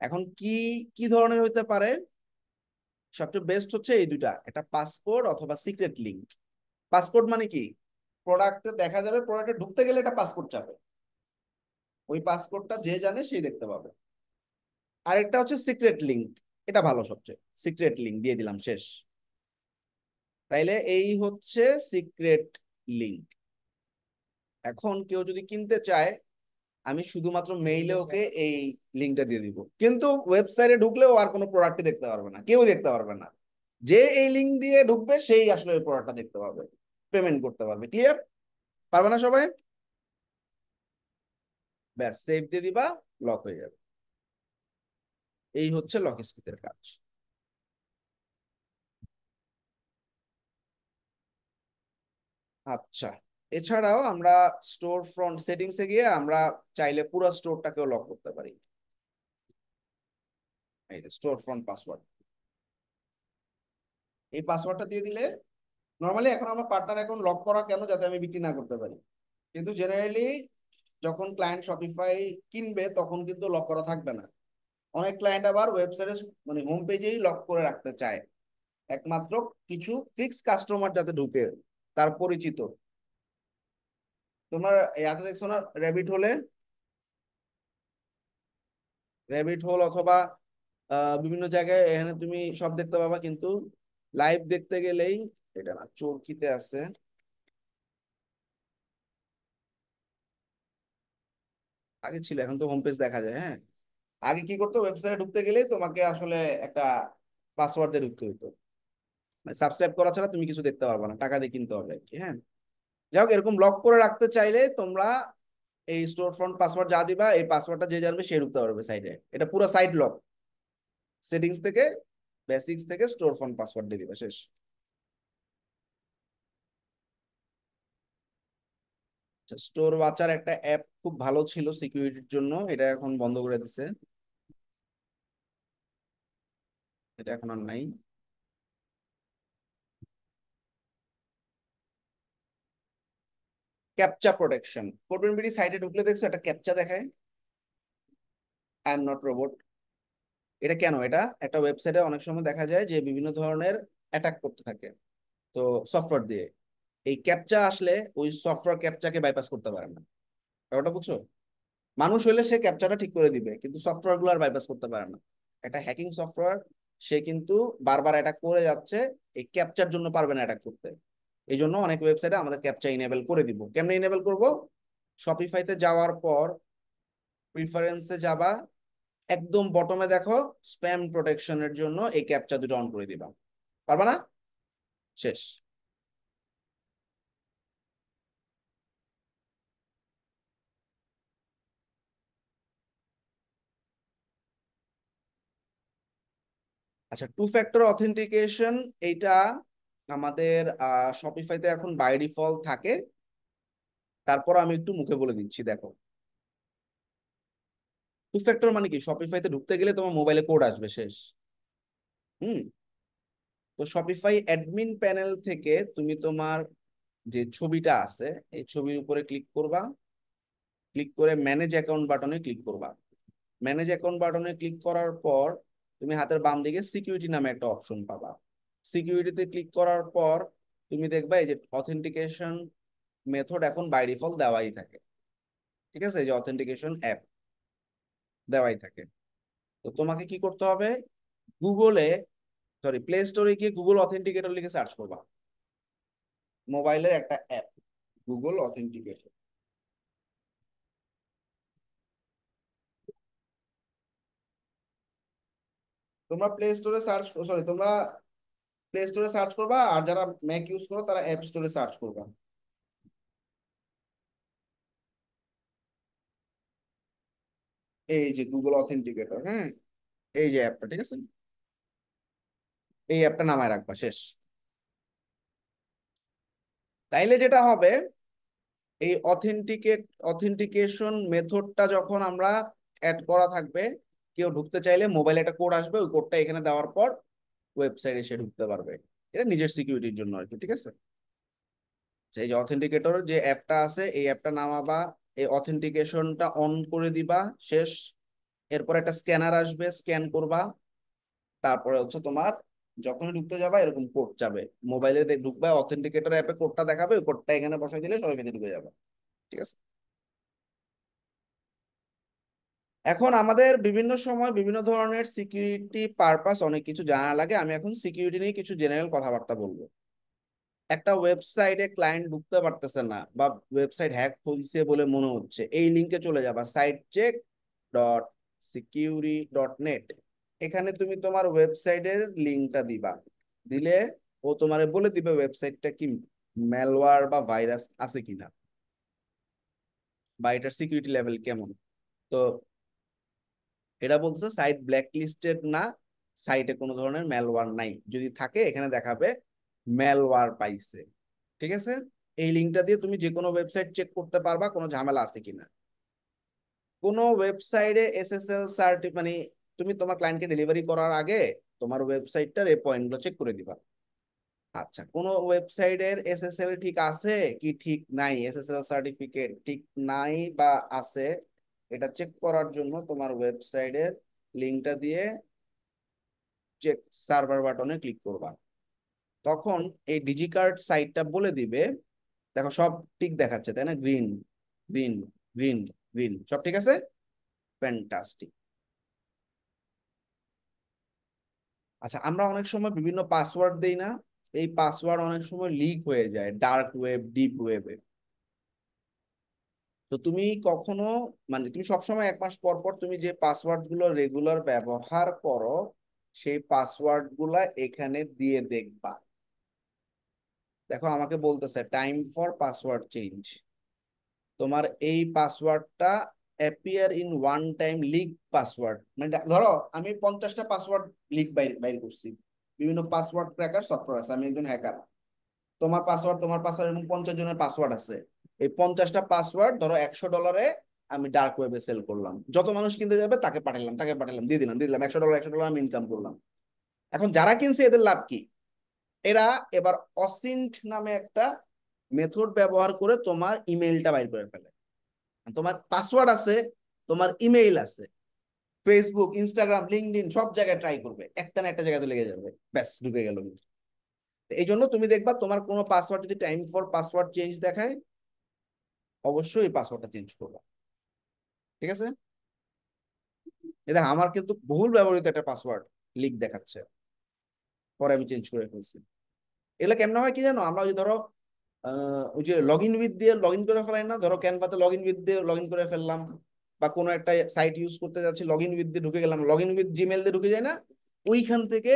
এখন কি কি ধরনের হইতে পারে? সবচেয়ে বেস্ট হচ্ছে এই দুইটা, একটা পাসকোড অথবা সিক্রেট লিংক। পাসকোড মানে কি? প্রোডাক্টে দেখা যাবে, প্রোডাক্টে ঢুকতে গেলে একটা পাসকোড চাবে, ওই পাসকোডটা যে জানে সেই দেখতে পাবে। আরেকটা হচ্ছে সিক্রেট লিংক, এটা ভালো সবচেয়ে। সিক্রেট লিংক দিয়ে দিলাম, শেষ। তাইলে এই হচ্ছে সিক্রেট লিংক। এখন কেউ যদি কিনতে চায়, আমি শুধুমাত্র মেইলে ওকে এই লিঙ্কটা দিয়ে দিব, কিন্তু ওয়েবসাইটে ঢুকলেও আর কোনো প্রোডাক্টই দেখতে পারবে না, কেউ দেখতে পারবে না। যে এই লিঙ্ক দিয়ে ঢুকবে সেই আসলে ওই প্রোডাক্টটা দেখতে পাবে, পেমেন্ট করতে পারবে। ক্লিয়ার? পারবে না সবাই? ব্যাস, সেভ দিয়ে দিবা, লক হয়ে যাবে। এই হচ্ছে লক স্মিথের কাজ। আচ্ছা, এছাড়াও আমরা স্টোর ফ্রন্ট সেটিংসে গিয়ে আমরা চাইলে পুরো স্টোরটাকেও লক করতে পারি। এই যে স্টোর ফ্রন্ট পাসওয়ার্ড, এই পাসওয়ার্ডটা দিয়ে দিলে, নর্মালি এখন আমার পার্টনার অ্যাকাউন্ট লক করা কেন? যাতে আমি বিক্রি না করতে পারি। কিন্তু জেনারেলি যখন ক্লায়েন্ট শপিফাই কিনবে তখন কিন্তু লক করা থাকবে না। অনেক ক্লায়েন্ট আবার ওয়েবসাইটে মানে হোম পেজেই লক করে রাখতে চায়, একমাত্র কিছু ফিক্স কাস্টমার যাতে ঢুকে, তার পরিচিত। তোমার ইয়াতে দেখছো না র্যাবিট হোলে? র্যাবিট হোল অথবা বিভিন্ন জায়গায় এখানে তুমি সব দেখতে পাবা, কিন্তু লাইভ দেখতে গেলেই, এটা না চরকিতে আছে, আগে ছিল, এখন তো হোম পেজ দেখা যায়। হ্যাঁ, আগে কি করতো, ওয়েবসাইটে ঢুকতে গেলে তোমাকে আসলে একটা পাসওয়ার্ড দিয়ে ঢুকতে হতো, মানে সাবস্ক্রাইব করা ছাড়া তুমি কিছু দেখতে পারবে না, টাকা দিয়ে কিনতে হবে আর কি। হ্যাঁ, যাই হোক, এরকম লক করে রাখতে চাইলে তোমরা এই স্টোর ফ্রন্ট পাসওয়ার্ড যা দিবা, এই পাসওয়ার্ডটা যে জানবে সে ঢুকতে পারবে সাইটে। এটা পুরো সাইট লক, সেটিংস থেকে, বেসিক্স থেকে স্টোর ফ্রন্ট পাসওয়ার্ড দিয়ে দিবা, শেষ। স্টোর ওয়াচার একটা অ্যাপ খুব ভালো ছিল সিকিউরিটির জন্য, এটা এখন বন্ধ করে দিছে, এটা এখন আর নাই। ক্যাপচা প্রোটেকশন, কোডবিন বিডি সাইটে ঢুকলে দেখছো একটা ক্যাপচা দেখায়, আই এম নট রোবট। এটা কেন? এটা একটা ওয়েবসাইটে অনেক সময় দেখা যায় যে বিভিন্ন ধরনের অ্যাটাক করতে থাকে, তো সফটওয়্যার দিয়ে এই ক্যাপচা আসলে ওই সফটওয়্যার ক্যাপচাকে বাইপাস করতে পারে না। ব্যাপারটা বুঝছো? মানুষ হইলে সে ক্যাপচাটা ঠিক করে দিবে, কিন্তু সফটওয়্যার গুলো আর বাইপাস করতে পারে না। একটা হ্যাকিং সফটওয়্যার, সে কিন্তু বারবার অ্যাটাক করে যাচ্ছে, এই ক্যাপচার জন্য পারবে না অ্যাটাক করতে। এই জন্য অনেক ওয়েবসাইটে আমাদের ক্যাপচা ইনেবল করে দিব। কেমনে ইনেবল করব? শপিফাইতে যাওয়ার পর প্রিফারেন্সে যাবা, একদম বটমে দেখো স্প্যাম প্রোটেকশনের জন্য এই ক্যাপচা দুটো অন করে দিবা। পারবা না? শেষ। আচ্ছা, টু ফ্যাক্টর অথেন্টিকেশন এইটা আমাদের শপিফাইতে এখন বাই ডিফল্ট থাকে। তারপর আমি একটু মুখে বলে দিচ্ছি, দেখো। টু ফ্যাক্টর মানে কি, শপিফাইতে ঢুকতে গেলে তোমার মোবাইলে কোড আসবে, শেষ। হুম। তো শপিফাই অ্যাডমিন প্যানেল থেকে তুমি তোমার যে ছবিটা আছে এই ছবির উপরে ক্লিক করবা। ক্লিক করে ম্যানেজ অ্যাকাউন্ট বাটনে ক্লিক করবা। ম্যানেজ অ্যাকাউন্ট বাটনে ক্লিক করার পর তুমি হাতের বাম দিকে সিকিউরিটি নামে একটা অপশন পাবা। সিকিউরিটিতে ক্লিক করার পর তুমি দেখবা এই যে অথেন্টিকেশন মেথড এখন বাই ডিফল্ট দেওয়াই থাকে। ঠিক আছে, এই যে অথেন্টিকেশন অ্যাপ দেওয়াই থাকে। তো তোমাকে কি করতে হবে, গুগলে, সরি, প্লে স্টোরে গিয়ে গুগল অথেন্টিকেটর লিখে সার্চ করবা। মোবাইলের একটা অ্যাপ, গুগল অথেন্টিকেটর। তোমরা প্লে স্টোরে সার্চ, সরি, তোমরা প্লে স্টোরে সার্চ করবা, আর যারা ম্যাক ইউজ করো তারা অ্যাপ স্টোরে সার্চ করবা। এই যে গুগল অথেন্টিকেটর, হ্যাঁ, এই যে অ্যাপটা, ঠিক আছে, এই অ্যাপটা নামায় রাখবা, শেষ। তাইলে যেটা হবে, এই অথেন্টিকেশন মেথডটা যখন আমরা অ্যাড করা থাকবে, কেউ ঢুকতে চাইলে মোবাইলে একটা কোড আসবে, ওই কোডটা এখানে দেওয়ার পর ওয়েবসাইটে সে ঢুকতে পারবে। এটা নিজের সিকিউরিটির জন্য আর কি, ঠিক আছে। এই যে অথেন্টিকেটর যে অ্যাপটা আছে এই অ্যাপটা নামাবা, এই অথেন্টিকেশনটা অন করে দিবা, শেষ। এরপর একটা স্ক্যানার আসবে, স্ক্যান করবা। তারপরে হচ্ছে তোমার যখনই ঢুকতে যাবা এরকম কোড যাবে, মোবাইলে ঢুকবা, অথেন্টিকেটর অ্যাপে কোডটা দেখাবে, ওই কোডটা এখানে বসাই দিলে সবাই ভেতরে ঢুকে যাবে, ঠিক আছে। এখন আমাদের বিভিন্ন সময় বিভিন্ন ধরনের সিকিউরিটি পারপাস অনেক কিছু জানা লাগে। আমি এখন সিকিউরিটি নিয়ে কিছু জেনারেল কথাবার্তা বলবো। একটা ওয়েবসাইটে ক্লায়েন্ট ঢুকতে পারতেছে না বা ওয়েবসাইট হ্যাক হয়েছে বলে মনে হচ্ছে, এই লিঙ্কে চলে যাবা, sitecheck.security.net। এখানে তুমি তোমার ওয়েবসাইটের লিঙ্কটা দিবা। দিলে ও তোমারে বলে দিবে ওয়েবসাইটটা কি ম্যালওয়্যার বা ভাইরাস আছে কিনা, বা এটার সিকিউরিটি লেভেল কেমন। তো এটা বলছে সাইট ব্ল্যাক লিস্টেড না, সাইটে কোনো ধরনের ম্যালওয়্যার নাই, যদি থাকে এখানে দেখাবে ম্যালওয়্যার পাইছে, ঠিক আছে। এই লিঙ্কটা দিয়ে তুমি যে কোনো ওয়েবসাইট চেক করতে পারবা কোনো ঝামেলা আছে কিনা। কোনো ওয়েবসাইটে এসএসএল মানে তুমি তোমার ক্লায়েন্টকে ডেলিভারি করার আগে তোমার ওয়েবসাইটটার এই পয়েন্টগুলো চেক করে দিবা। আচ্ছা, কোনো ওয়েবসাইটের এসএসএল ঠিক আছে কি ঠিক নাই, এসএসএল সার্টিফিকেট ঠিক নাই বা আছে, এটা চেক করার জন্য তোমার ওয়েবসাইটের লিঙ্কটা দিয়ে চেক সার্ভার বাটনে ক্লিক করবা। তখন এই ডিজিকার্ড সাইটটা বলে দিবে, দেখো সব ঠিক দেখাচ্ছে তাই না, গ্রিন গ্রিন গ্রিন গ্রিন, সব ঠিক আছে, ফ্যান্টাস্টিক। আচ্ছা, আমরা অনেক সময় বিভিন্ন পাসওয়ার্ড দেই না, এই পাসওয়ার্ড অনেক সময় লিক হয়ে যায় ডার্ক ওয়েব, ডিপ ওয়েবে। তো তুমি কখনো, মানে তুমি সবসময় 1 মাস পর পর তুমি যে পাসওয়ার্ড গুলো রেগুলার ব্যবহার করো সেই পাসওয়ার্ড গুলা এখানে দিয়ে দেখবা। দেখো আমাকে বলতেছে টাইম ফর পাসওয়ার্ড চেঞ্জ। তোমার এই পাসওয়ার্ডটা appear in one time leak password, মানে ধরো আমি 50টা পাসওয়ার্ড লিক বাইর বাইর করছি। বিভিন্ন পাসওয়ার্ড ক্র্যাকার সফটওয়্যার আছে, আমি একজন হ্যাকার। তোমার পাসওয়ার্ড এবং 50 জনের পাসওয়ার্ড আছে। এই 50টা পাসওয়ার্ড ধরো $100 আমি ডার্ক ওয়েবে সেল করলাম, যত মানুষ কিনতে যাবে তাকে পাঠালাম, দিয়ে দিলাম $100 আমি ইনকাম করলাম। এখন যারা কিনছে এদের লাভ কি, এরা এবার অসিন্ট নামে একটা মেথড ব্যবহার করে তোমার ইমেইলটা বাইর করে ফেলে। তোমার পাসওয়ার্ড আছে, তোমার ইমেইল আছে, ফেসবুক, ইনস্টাগ্রাম, লিঙ্কডইন সব জায়গায় ট্রাই করবে, একটা না একটা জায়গাতে লেগে যাবে, ব্যাস ঢুকে গেল কিন্তু। এই জন্য তুমি দেখবা তোমার কোনো পাসওয়ার্ড যদি টাইম ফর পাসওয়ার্ড চেঞ্জ দেখায়, অবশ্যই এই পাসওয়ার্ডটা চেঞ্জ করবা, ঠিক আছে। এটা আমার কিন্তু বহুল ব্যবহৃত একটা পাসওয়ার্ড লিক দেখাচ্ছে, পরে আমি চেঞ্জ করে ফেলছি। এগুলো কেমন হয় কি জানো, আমরা ওই ধরো ওই যে লগ ইন উইথ দিয়ে লগ ইন করে ফেলাই না, ধরো ক্যানভাতে লগ ইন উইথ দিয়ে লগ ইন করে ফেললাম, বা কোনো একটা সাইট ইউজ করতে যাচ্ছি লগ ইন উইথ দিয়ে ঢুকে গেলাম, লগ ইন উইথ জিমেল দিয়ে ঢুকে যায় না, ওইখান থেকে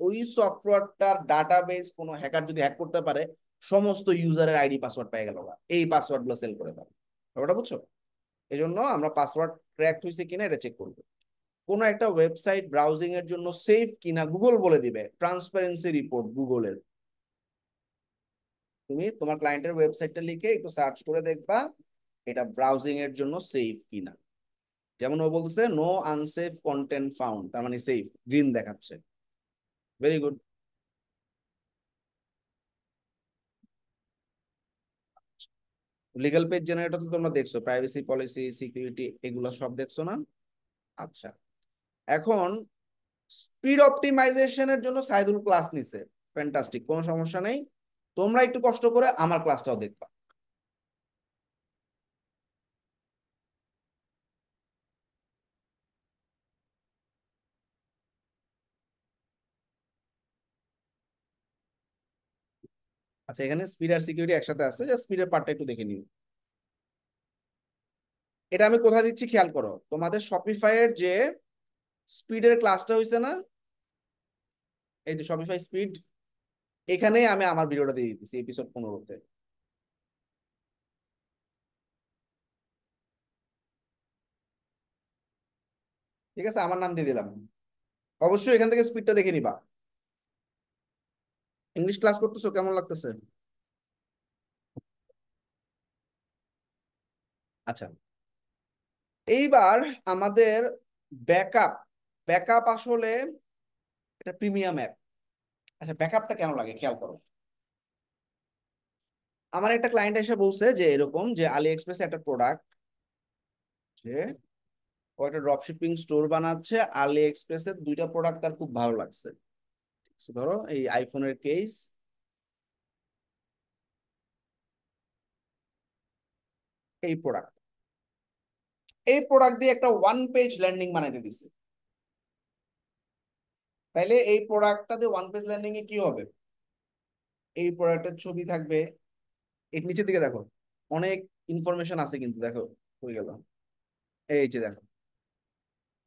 ওই সফটওয়্যারটার ডাটাবেস কোনো হ্যাকার যদি হ্যাক করতে পারে, সমস্ত ইউজারের আইডি পাসওয়ার্ড পেয়ে গেল, এই পাসওয়ার্ড গুলো সেল করে দেবে। ব্যাপারটা বুঝছো? এই জন্য আমরা পাসওয়ার্ড ক্র্যাক হয়েছে কিনা এটা চেক করবো। কোনো একটা ওয়েবসাইট ব্রাউজিং এর জন্য সেফ কিনা গুগল বলে দিবে, ট্রান্সপারেন্সি রিপোর্ট গুগলের। তুমি তোমার ক্লায়েন্টের ওয়েবসাইটটা লিখে একটু সার্চ করে দেখবা এটা ব্রাউজিং এর জন্য সেফ কিনা। যেমন ও বলতেছে নো আনসেফ কন্টেন্ট ফাউন্ড, তার মানে সেফ, গ্রিন দেখাচ্ছে। Very good. Legal page generator তো তোমরা দেখছো, প্রাইভেসি পলিসি, সিকিউরিটি, এগুলো সব দেখছো না? আচ্ছা, এখন স্পিড অপটিমাইজেশনের জন্য সাইদুল ক্লাস নিছে, ফ্যান্টাস্টিক, কোনো সমস্যা নেই। তোমরা একটু কষ্ট করে আমার ক্লাসটাও দেখবা। আচ্ছা, এখানে স্পিড আর সিকিউরিটি একসাথে আছে, জাস্ট স্পিডের পার্টটা একটু দেখে নিও। এটা আমি কোথায় দিচ্ছি খেয়াল করো, তোমাদের শপিফাই এর যে স্পিডের ক্লাসটা হয়েছে না, এই যে শপিফাই স্পিড, এখানে আমি আমার ভিডিওটা দিয়ে দিতেছি এপিসোড 15-তে। ঠিক আছে, আমার নাম দিয়ে দিলাম। অবশ্যই এখান থেকে স্পিডটা দেখে নিবা। ইংলিশ ক্লাস করতেছো, কেমন লাগতেছে? আচ্ছা, এইবার আমাদের ব্যাকআপ। ব্যাকআপ আসলে এটা প্রিমিয়াম অ্যাপ। আচ্ছা, ব্যাকআপটা কেন লাগে খেয়াল করো। আমার একটা ক্লায়েন্ট এসে বলছে যে এরকম যে আলি এক্সপ্রেস একটা প্রোডাক্ট, যে ও একটা ড্রপ শিপিং স্টোর বানাচ্ছে, আলি এক্সপ্রেসের দুইটা প্রোডাক্ট তার খুব ভালো লাগছে। ধরো এই আইফোনের কেস, এই প্রোডাক্ট, এই প্রোডাক্ট দিয়ে একটা ওয়ান পেজ ল্যান্ডিং বানাইতে দিছে। তাইলে এই প্রোডাক্টটা দিয়ে ওয়ান পেজ ল্যান্ডিং এ কি হবে, এই প্রোডাক্টের ছবি থাকবে, এর নিচের দিকে দেখো অনেক ইনফরমেশন আছে কিন্তু, দেখো হয়ে গেল, এই যে দেখো,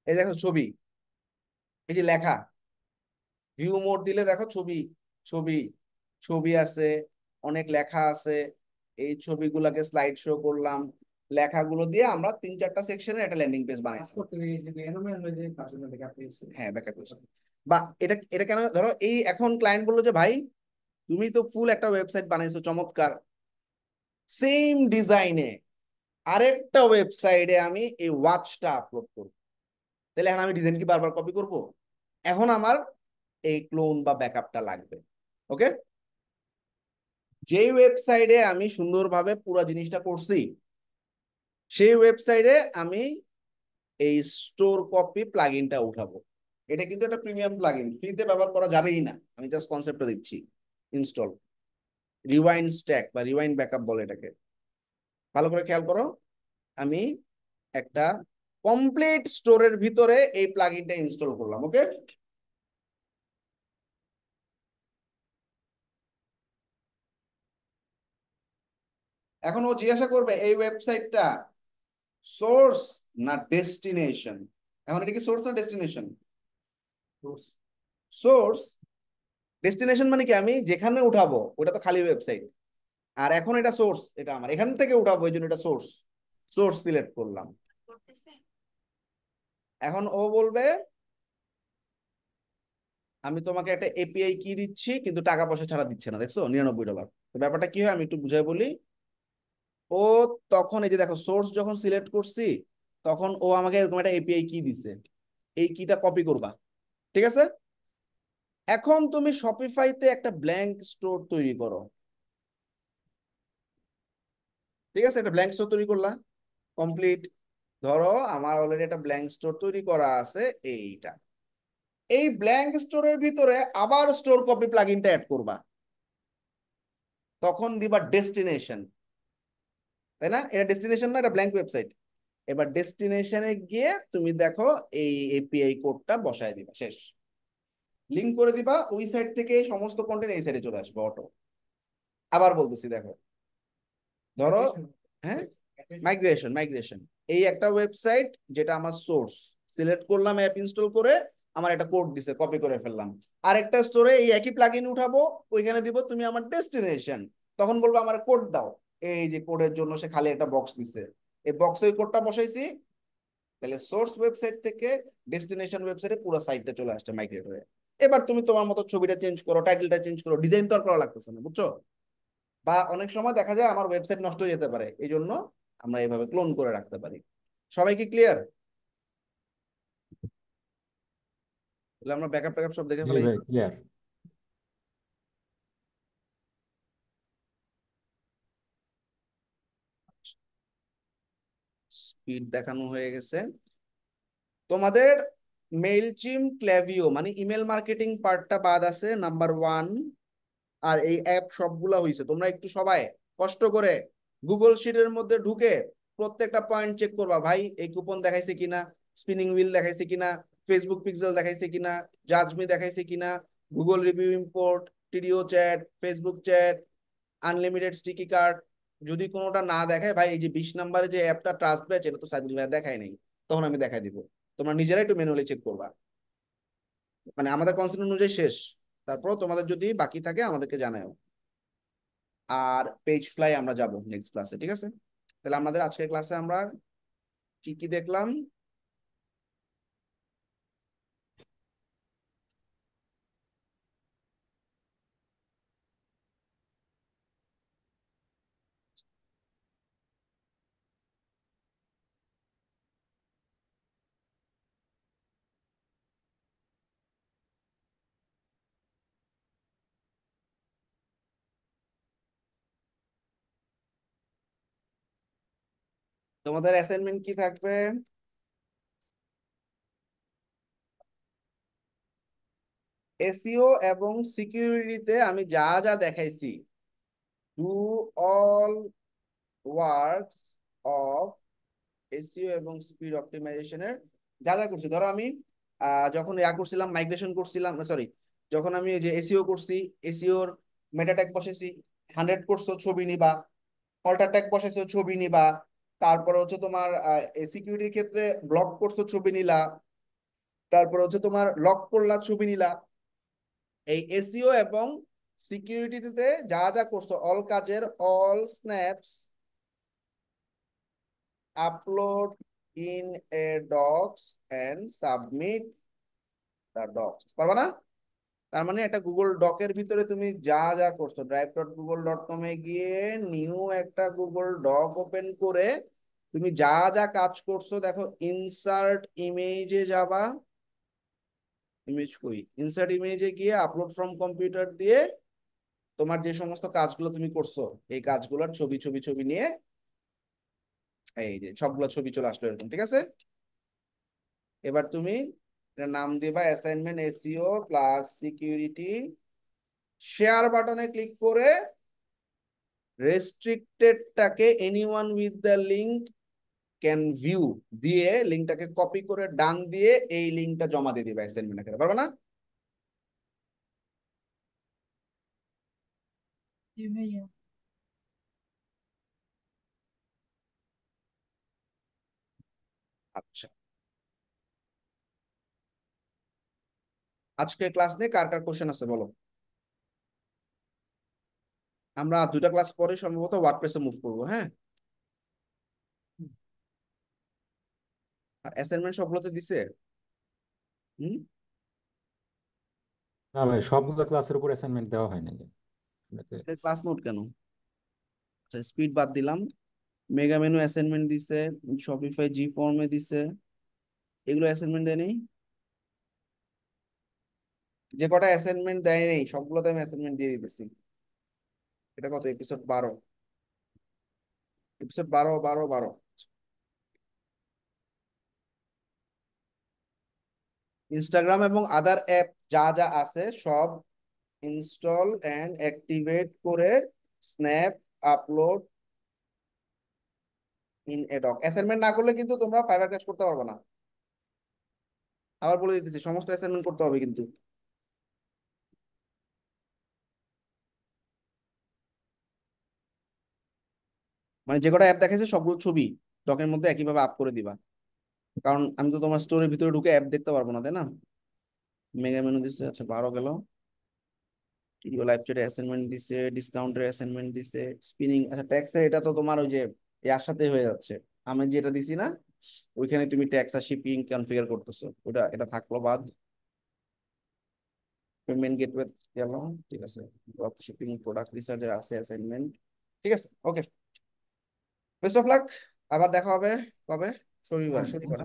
এই দেখো ছবি, এই যে লেখা, ভিউ মোড দিলে দেখো ছবি, ছবি, ছবি আছে, অনেক লেখা আছে। এই ছবিগুলোকে স্লাইড শো করলাম, লেখাগুলো দিয়ে আমরা 3-4টা সেকশনের একটা ল্যান্ডিং পেজ বানাইছি। হ্যাঁ, ব্যাকআপ পেজ। বা এটা এটা কেন, ধরো এই এখন ক্লায়েন্ট বললো যে ভাই তুমি তো ফুল একটা ওয়েবসাইট বানাইছো চমৎকার, সেম ডিজাইনে আরেকটা ওয়েবসাইটে আমি এই ওয়াচটা আপলোড করব, তাহলে এখন আমি ডিজাইন কি বারবার কপি করব? এখন আমার এই ক্লোন বা ব্যাকআপটা লাগবে। ওকে, যে ওয়েবসাইটে আমি সুন্দরভাবে পুরো জিনিসটা করছি, সেই ওয়েবসাইটে আমি এই স্টোর কপি প্লাগইনটা উঠাবো। এটা কিন্তু একটা প্রিমিয়াম প্লাগইন, ফ্রিতে ব্যবহার করা যাবেই না, আমি জাস্ট কনসেপ্টটা দিচ্ছি। ইনস্টল রিওয়াইন্ড স্ট্যাক বা রিওয়াইন্ড ব্যাকআপ বলে এটাকে। ভালো করে খেয়াল করো, আমি একটা কমপ্লিট স্টোরের ভিতরে এই প্লাগইনটা ইনস্টল করলাম। ওকে, এখন ও জিজ্ঞাসা করবে এই ওয়েবসাইটটা সোর্স না ডেস্টিনেশন। এখন এটা কি সোর্স না ডেস্টিনেশন? সোর্স। ডেস্টিনেশন মানে কি, আমি যেখানে উঠাবো ওটা তো খালি ওয়েবসাইট, আর এখন এটা সোর্স, এটা আমার এখান থেকে উঠাবো, এই জন্য এটা সোর্স। সোর্স সিলেক্ট করলাম। এখন ও বলবে আমি তোমাকে একটা এপিআই কি দিচ্ছি কিন্তু টাকা পয়সা ছাড়া দিচ্ছে না, দেখছো $99। তো ব্যাপারটা কি হয় আমি একটু বুঝাই বলি। ও তখন এই যে দেখো সোর্স যখন সিলেক্ট করছি, তখন ও আমাকে এরকম একটা এপিআই কি দিছে, এই কিটা কপি করবা। ঠিক আছে, এখন তুমি শপিফাইতে একটা ব্ল্যাঙ্ক স্টোর তৈরি করো। ঠিক আছে, একটা ব্ল্যাঙ্ক স্টোর তৈরি করলা, কমপ্লিট। ধরো আমার অলরেডি একটা ব্ল্যাঙ্ক স্টোর তৈরি করা আছে, এইটা। এই ব্ল্যাঙ্ক স্টোরের ভিতরে আবার স্টোর কপি প্লাগইনটা অ্যাড করবা, তখন দিবা ডেস্টিনেশন, তাই না? এটা ডেস্টিনেশন না, এটা ব্ল্যাঙ্ক ওয়েবসাইট। এবার ডেস্টিনেশনে গিয়ে তুমি দেখো এই এপিআই কোডটা বসায় দিবা, শেষ। লিঙ্ক করে দিবা, ওই সাইট থেকে সমস্ত কন্টেন্ট এই সাইডে চলে আসবে অটো। আবার বলতেছি দেখো, ধরো, হ্যাঁ, মাইগ্রেশন, মাইগ্রেশন। এই একটা ওয়েবসাইট যেটা আমার সোর্স, সিলেক্ট করলাম অ্যাপ ইনস্টল করে, আমার একটা কোড দিছে, কপি করে ফেললাম। আরেকটা স্টোরে এই একই প্লাগইন উঠাবো, ওইখানে দিব তুমি আমার ডেস্টিনেশন, তখন বলবো আমার কোড দাও। এই যে কোডের জন্য সে খালি একটা বক্স দিছে, এই বক্সে ওই কোডটা বসাইছি, তাহলে সোর্স ওয়েবসাইট থেকে ডেস্টিনেশন ওয়েবসাইটে পুরো সাইটটা চলে আসছে মাইগ্রেট হয়ে। এবার তুমি তোমার মতো ছবিটা চেঞ্জ করো, টাইটেলটা চেঞ্জ করো, ডিজাইন তো আর করা লাগতেছে না, বুঝছো? বা অনেক সময় দেখা যায় আমার ওয়েবসাইট নষ্ট হয়ে যেতে পারে, এই জন্য আমরা এইভাবে ক্লোন করে রাখতে পারি। সবাই কি ক্লিয়ার? তাহলে আমরা ব্যাকআপ ট্যাকআপ সব দেখে জি ফেলাই। ভাই, ক্লিয়ার। স্পিড দেখানো হয়ে গেছে তোমাদের। মেইলচিম ক্ল্যাভিও মানে ইমেল মার্কেটিং পার্টটা বাদ আছে, নাম্বার 1। আর এই অ্যাপ সবগুলা হইছে, তোমরা একটু সবাই কষ্ট করে গুগল শিটের মধ্যে ঢুকে প্রত্যেকটা পয়েন্ট চেক করবা, ভাই এই কুপন দেখাইছে কিনা, স্পিনিং হুইল দেখাইছে কিনা, ফেসবুক পিক্সেল দেখাইছে কিনা, জাজমি দেখাইছে কিনা, গুগল রিভিউ ইম্পোর্ট, টিডিও chat, Facebook chat, unlimited sticky card. যদি কোনোটা না দেখায়, ভাই এই যে 20 নম্বরে যে অ্যাপটা ট্রাস্ট ব্যাচ, এটা তো সাইদুল ভাই দেখায় নাই, তখন আমি দেখাই দিব। তোমরা নিজেরাই একটু ম্যানুয়ালি চেক করবা, মানে আমাদের কনসেপ্ট অনুযায়ী শেষ। তারপর তোমাদের যদি বাকি থাকে আমাদেরকে জানাও। আর পেজ ফ্লাই আমরা যাব নেক্সট ক্লাসে, ঠিক আছে? তাহলে আমাদের আজকের ক্লাসে আমরা কি কি দেখলাম? তোমাদের অ্যাসাইনমেন্ট কি থাকবে? এসইও এবং সিকিউরিটিতে আমি যা যা দেখাইছি, do all works of SEO এবং স্পিড অপটিমাইজেশনের যা যা করছি। ধরো আমি যখন করছিলাম, মাইগ্রেশন করছিলাম, সরি, যখন আমি যে এসইও করছি, এসইওর মেটা ট্যাগ বসেছি, 100 করছো ছবি নিবা, অল্টার ট্যাগ বসাইছো ছবি নিবা, তারপরে হচ্ছে তোমার সিকিউরিটির ক্ষেত্রে ব্লক করছো ছবি নিলা, তারপরে হচ্ছে তোমার লক করলা ছবি নিলা। এই এসইও এবং সিকিউরিটিতে যা যা করছো, অল কাজের all snaps upload in a docs and submit the docs, পারবা না? তার মানে একটা গুগল ডকের ভিতরে তুমি যা যা করছো, drive.google.com-এ গিয়ে নিউ একটা গুগল ডক ওপেন করে তুমি যা যা কাজ করছো, দেখো ইনসার্ট ইমেজে যাবা, ইমেজ কই, ইনসার্ট ইমেজে গিয়ে আপলোড ফ্রম কম্পিউটার দিয়ে তোমার যে সমস্ত কাজগুলো তুমি করছো, এই কাজগুলোর ছবি ছবি ছবি নিয়ে এই যে সবগুলো ছবি চলে আসলো এরকম, ঠিক আছে? এবার তুমি এটার নাম দিবা assignment SEO plus security, share বাটনে ক্লিক করে রেস্ট্রিক্টেডটাকে anyone with the link can view দিয়ে লিঙ্কটাকে কপি করে ডান দিয়ে এই লিঙ্কটা জমা দিয়ে দিবা অ্যাসাইনমেন্ট আকারে, পারবে না? जी भैया। আচ্ছা, আজকে ক্লাস নিয়ে কার কার কোশ্চেন আছে বলো। আমরা 2টা ক্লাস পরে সম্ভবত ওয়ার্ডপ্রেসে মুভ করবো, হ্যাঁ? আর অ্যাসাইনমেন্ট সবগুলোতে দিছে? হুম। না ভাই, সবগুলো ক্লাসের উপর অ্যাসাইনমেন্ট দেওয়া হয় নাকি এটাতে? ক্লাস নোট কেন? আচ্ছা, স্পিড বাদ দিলাম, মেগা মেনু অ্যাসাইনমেন্ট দিছে, শপিফাই জি ফর্মে দিছে, এগুলো অ্যাসাইনমেন্ট দেয়নি। যে কটা অ্যাসাইনমেন্ট দেয় নেই সবগুলোতে আমি অ্যাসাইনমেন্ট দিয়ে দিতেছি। এটা কত, এপিসোড 12? এপিসোড 12 12 12। ইনস্টাগ্রাম এবং আদার অ্যাপ যা যা আছে সব ইনস্টল এন্ড অ্যাক্টিভেট করে snap upload in a doc. Assignment না করলে কিন্তু তোমরা ফাইবার ক্লাস করতে পারবে না। আবার বলে দিতেছি, সমস্ত অ্যাসাইনমেন্ট করতে হবে কিন্তু। মানে যে কটা অ্যাপ দেখাইছে সবগুলো ছবি ডকের মধ্যে একইভাবে আপ করে দিবা, কারণ আমি তো তোমার স্টোরের ভিতরে ঢুকে অ্যাপ দেখতে পারবো না, তাই না? মেগা মেনু দিছে, আচ্ছা 12 গেল। টিডিও লাইভ চ্যাটে অ্যাসাইনমেন্ট দিছে, ডিসকাউন্টের অ্যাসাইনমেন্ট দিছে, স্পিনিং, আচ্ছা ট্যাক্সের এটা তো তোমার ওই যে এর সাথে হয়ে যাচ্ছে। আমি যেটা দিছি না, ওইখানে তুমি ট্যাক্স আর শিপিং কনফিগার করতেছো, ওটা এটা থাকলো বাদ। পেমেন্ট গেটওয়ে গেল, ঠিক আছে। ড্রপ শিপিং, প্রোডাক্ট রিসার্চের আছে অ্যাসাইনমেন্ট, ঠিক আছে, ওকে। Best of luck. আবার দেখা হবে কবে? শনিবার, শনিবার।